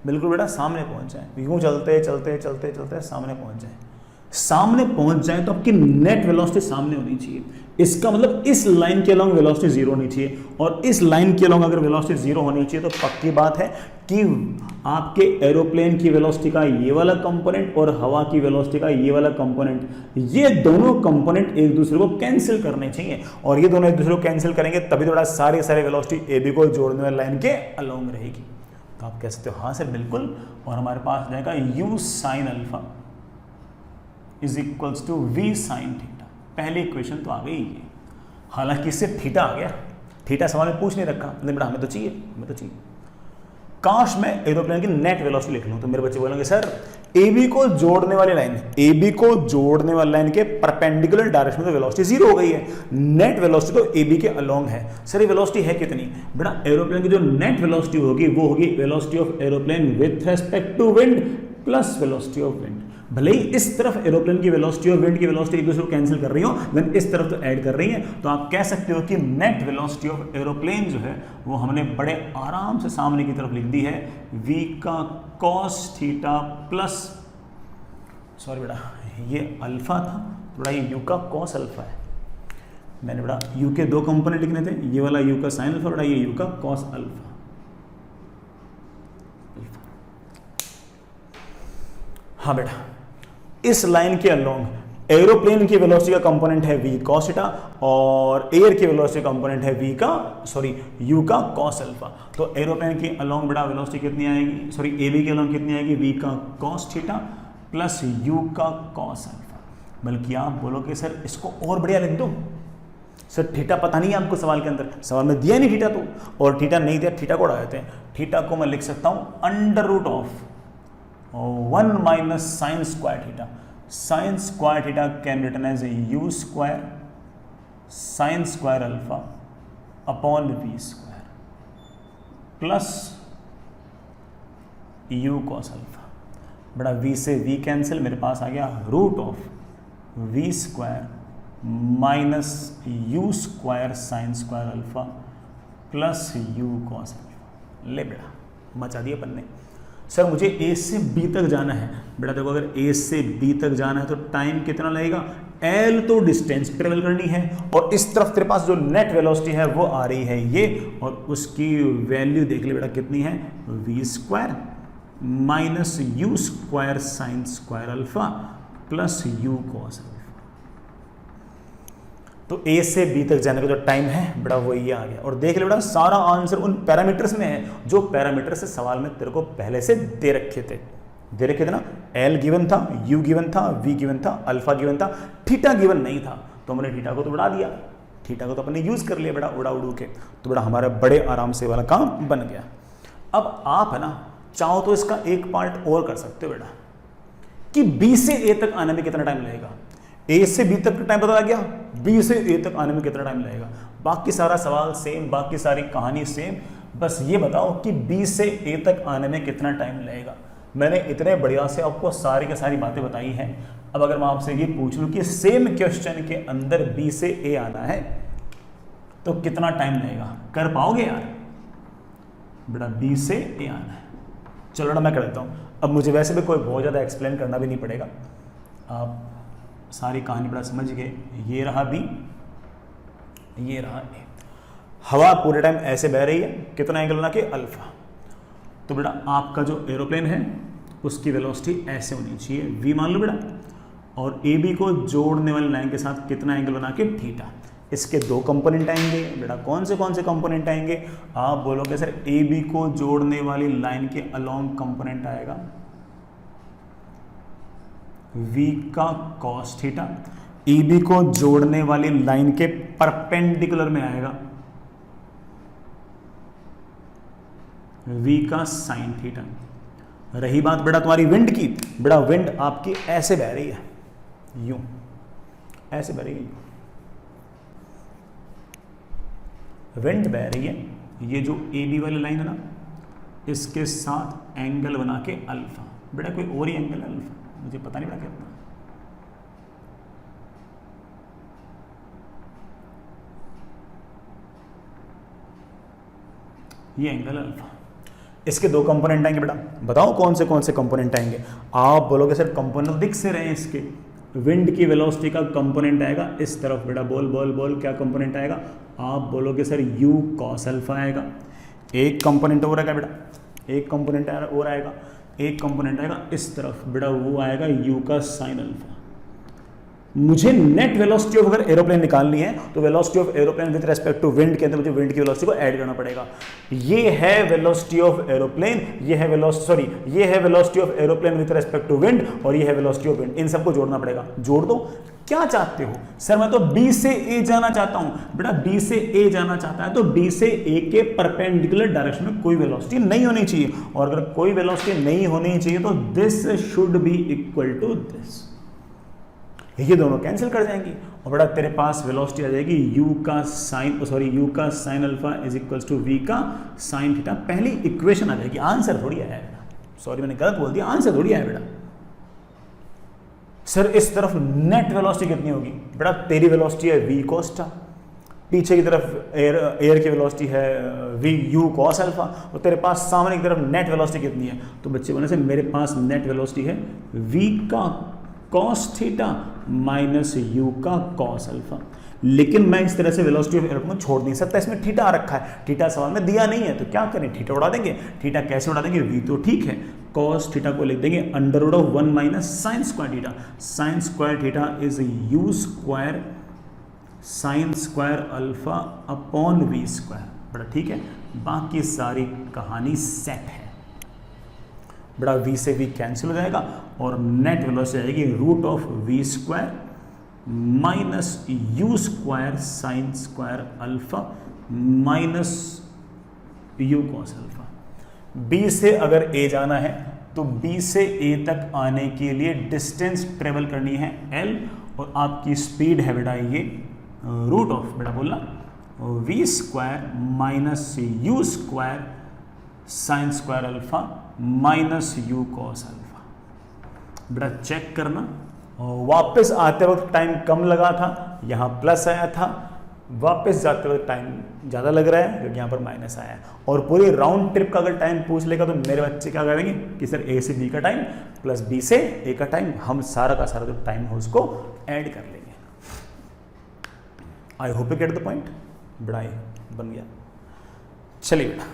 बिल्कुल बेटा सामने पहुंच जाए, यूं चलते चलते चलते चलते सामने पहुंच जाए। सामने पहुंच जाए तो आपकी नेट वेलोसिटी सामने होनी चाहिए, इसका मतलब इस लाइन के अलोंग वेलोसिटी जीरो होनी चाहिए, और इस लाइन के अलोंग अगर वेलोसिटी जीरो होनी चाहिए तो पक्की बात है कि आपके एरोप्लेन की वेलोसिटी का ये वाला कंपोनेंट और हवा की वेलोसिटी का ये वाला कंपोनेंट, ये दोनों कंपोनेंट एक दूसरे को कैंसिल करने चाहिए, और ये दोनों एक दूसरे को कैंसिल करेंगे तभी तो बड़ा सारे वेलोसिटी ए बी को जोड़ने वाली लाइन के अलोंग रहेगी। तो आप कह सकते हो हाँ सर बिल्कुल, और हमारे पास जाएगा u sine alpha is equals to V sine theta. पहली इक्वेशन तो आ गई है, हालांकि इससे थीटा आ गया, थीटा सवाल में पूछ नहीं रखा, नहीं बेटा हमें तो चाहिए, हमें तो चाहिए। काश मैं एरोप्लेन की नेट वेलोसिटी लिख लूं तो मेरे बच्चे बोलेंगे सर ए बी को जोड़ने वाली लाइन, ए बी को जोड़ने वाली लाइन के परपेंडिकुलर डायरेक्शन में तो वेलोसिटी जीरो हो गई है, नेट वेलोसिटी तो ए बी के अलोंग है। सर ये वेलोसिटी है कितनी, बेटा एरोप्लेन की जो नेट वेलोसिटी होगी वो होगी velocity of aeroplane with respect to wind plus velocity of wind. भले ही इस तरफ एरोप्लेन की वेलोसिटी और विंड की वेलोसिटी एक दूसरे को कैंसिल कर रही हो, लेकिन इस तरफ तो ऐड कर रही है, तो आप कह सकते हो कि नेट वेलोसिटी ऑफ एरोप्लेन जो है वो हमने बड़े आराम से सामने की तरफ लिख दी है v का cos थीटा प्लस, सॉरी बेटा ये अल्फा था, बड़ा ये u का cos अल्फा है, मैंने बड़ा u के दो कंपोनेंट लिखने थे, ये वाला u का साइन अल्फा, बड़ा ये u का cos अल्फा। हाँ बेटा इस लाइन के अलोंग एरोप्लेन की वेलोसिटी का कंपोनेंट है v cos थीटा और एयर की वेलोसिटी कंपोनेंट है u का cos अल्फा। तो एरोप्लेन की अलोंग बेटा वेलोसिटी कितनी आएगी, सॉरी ए बी के अलोंग कितनी आएगी, v का cos थीटा प्लस u का cos अल्फा। बल्कि आप बोलोगे सर इसको और बढ़िया लिख दो, सर थीटा पता नहीं है आपको सवाल के अंदर, सवाल में दिया नहीं थीटा तो, और थीटा नहीं दिया, थीटा को उड़ा देते हैं, थीटा को मैं लिख सकता हूँ under root of 1 minus sine square theta. Sine square theta can written as u square sine square alpha upon v square plus u cos alpha. बड़ा v से v कैंसिल, मेरे पास आ गया root of v square minus u square sine square alpha plus u cos alpha. ले बेटा मचा दिया अपन ने। सर मुझे ए से बी तक जाना है। बेटा देखो, अगर ए से बी तक जाना है तो टाइम कितना लगेगा, एल तो डिस्टेंस ट्रेवल करनी है, और इस तरफ तेरे पास जो नेट वेलोसिटी है वो आ रही है ये, और उसकी वैल्यू देख ले बेटा कितनी है, V square minus you square sine square alpha plus U cos alpha. तो ए से बी तक जाने का जो टाइम है बेटा वो ये आ गया। और देख ले बेटा, सारा आंसर उन पैरामीटर्स में है जो पैरामीटर से सवाल में तेरे को पहले से दे रखे थे ना। एल गिवन था, यू गिवन था, वी गिवन था, अल्फा गिवन था, थीटा गिवन नहीं था, तो हमने थीटा को तो उड़ा दिया, थीटा को तो अपने यूज कर लिया बेटा उड़ा उड़ू के, तो बेटा हमारा बड़े आराम से वाला काम बन गया। अब आप है ना चाहो तो इसका एक पार्ट और कर सकते हो बेटा, कि बी से ए तक आने में कितना टाइम लगेगा। ए से बी तक का टाइम पता लग गया, बी से ए तक आने में कितना टाइम लगेगा। बाकी सारा सवाल सेम, बाकी सारी कहानी सेम, बस ये बताओ कि बी से ए तक आने में कितना टाइम लगेगा। मैंने इतने बढ़िया से आपको सारी की सारी बातें बताई हैं। अब अगर मैं आपसे ये पूछ लूँ कि सेम क्वेश्चन के अंदर बी से ए आना है तो कितना टाइम लगेगा, कर पाओगे यार बेटा, बी से ए आना है। चलो बेटा मैं कर देता हूँ। अब मुझे वैसे भी कोई बहुत ज़्यादा एक्सप्लेन करना भी नहीं पड़ेगा, आप सारी कहानी बड़ा समझ गए। ये रहा बी, ये रहा ए, हवा पूरे टाइम ऐसे बह रही है, कितना एंगल बना के, अल्फा। तो बेटा आपका जो एरोप्लेन है उसकी वेलोसिटी ऐसे होनी चाहिए, वी मान लो बेटा, और ए बी को जोड़ने वाली लाइन के साथ कितना एंगल बना के, थीटा। इसके दो कंपोनेंट आएंगे बेटा, कौन से कंपोनेंट आएंगे, आप बोलोगे सर ए बी को जोड़ने वाली लाइन के अलोंग कंपोनेंट आएगा v का cos थीटा, ए बी को जोड़ने वाली लाइन के परपेंडिकुलर में आएगा v का साइन थीटा। रही बात बेटा तुम्हारी विंड की, बेटा विंड आपकी ऐसे बह रही है, यूं ऐसे बह रही है, विंड बह रही है, ये जो ए बी वाली लाइन है ना इसके साथ एंगल बना के अल्फा। बेटा कोई और ही एंगल है अल्फा, मुझे पता नहीं बेटा कितना, ये एंगल अल्फा। इसके दो कंपोनेंट आएंगे बेटा, बताओ कौन से कंपोनेंट आएंगे। आप बोलोगे सर कंपोनेंट दिख से रहे हैं इसके, विंड की वेलोसिटी का कंपोनेंट आएगा इस तरफ बेटा, बोल क्या कंपोनेंट आएगा, आप बोलोगे सर u cos अल्फा आएगा। एक कंपोनेंट और आएगा बेटा, एक कंपोनेंट और आएगा, एक कंपोनेंट आएगा इस तरफ बेटा, वो आएगा u का साइन अल्फा। मुझे नेट वेलोसिटी ऑफ अगर एरोप्लेन निकालनी है तो velocity of aeroplane with respect to wind के अंदर मुझे विंड की वेलोसिटी को ऐड करना पड़ेगा। ये है वेलोसिटी ऑफ एरोप्लेन, ये है velocity of aeroplane with respect to wind, और ये है वेलोसिटी ऑफ विंड। इन सबको जोड़ना पड़ेगा। जोड़ दो। क्या चाहते हो सर, मैं तो बी से ए जाना चाहता हूं बेटा, बी से ए जाना चाहता है तो बी से ए के परपेंडिकुलर डायरेक्शन में कोई वेलोसिटी नहीं होनी चाहिए, और अगर कोई वेलोसिटी नहीं होनी चाहिए तो this should be equal to this, ये दोनों कैंसिल कर जाएंगी और बेटा तेरे पास वेलोसिटी आ जाएगी u का sine alpha is equals to v का साइन थीटा। पहली इक्वेशन आ जाएगी, आंसर थोड़ी आया बेटा, सॉरी मैंने गलत बोल दिया, आंसर थोड़ी आया बेटा। सर इस तरफ नेट वेलोसिटी कितनी होगी बेटा, तेरी वेलोसिटी है v cos, पीछे की तरफ एयर की वेलोसिटी है v u cos अल्फा, और तेरे पास सामने की तरफ नेट वेलोसिटी कितनी है, तो बच्चे बोले से मेरे पास नेट वेलोसिटी है v का cos थीटा माइनस u का cos अल्फा। लेकिन मैं इस तरह से वेलोसिटी ऑफ एरोप्लेन को छोड़ नहीं सकता, इसमें थीटा आ रखा है, थीटा सवाल में दिया नहीं है तो क्या करें, थीटा उड़ा देंगे। थीटा कैसे उड़ा देंगे, v तो ठीक है, cos थीटा को लिख देंगे under root of 1 minus sine square theta. Sine square theta is u square sine square alpha upon v square. बड़ा ठीक है, बाकी सारी कहानी सेट है बड़ा, v से v कैंसिल हो जाएगा और नेट वेलोसिटी आएगी root of v square minus u square sine square alpha minus u cos alpha. b से अगर a जाना है तो b से a तक आने के लिए डिस्टेंस ट्रेवल करनी है l, और आपकी स्पीड है बेटा ये रूट ऑफ बेटा बोलना v square minus u square sine square alpha minus u cos alpha. बेटा चेक करना, वापस आते वक्त टाइम कम लगा था, यहाँ प्लस आया था, वापस जाते हुए टाइम ज़्यादा लग रहा है क्योंकि यहाँ पर माइनस आया है, और पूरी राउंड ट्रिप का अगर टाइम पूछ लेगा तो मेरे बच्चे क्या करेंगे कि सर ए से बी का टाइम प्लस बी से ए का टाइम, हम सारा का सारा जो टाइम है उसको ऐड कर लेंगे। आई hope you get the point, बड़ा ही बन गया। चलिए बेटा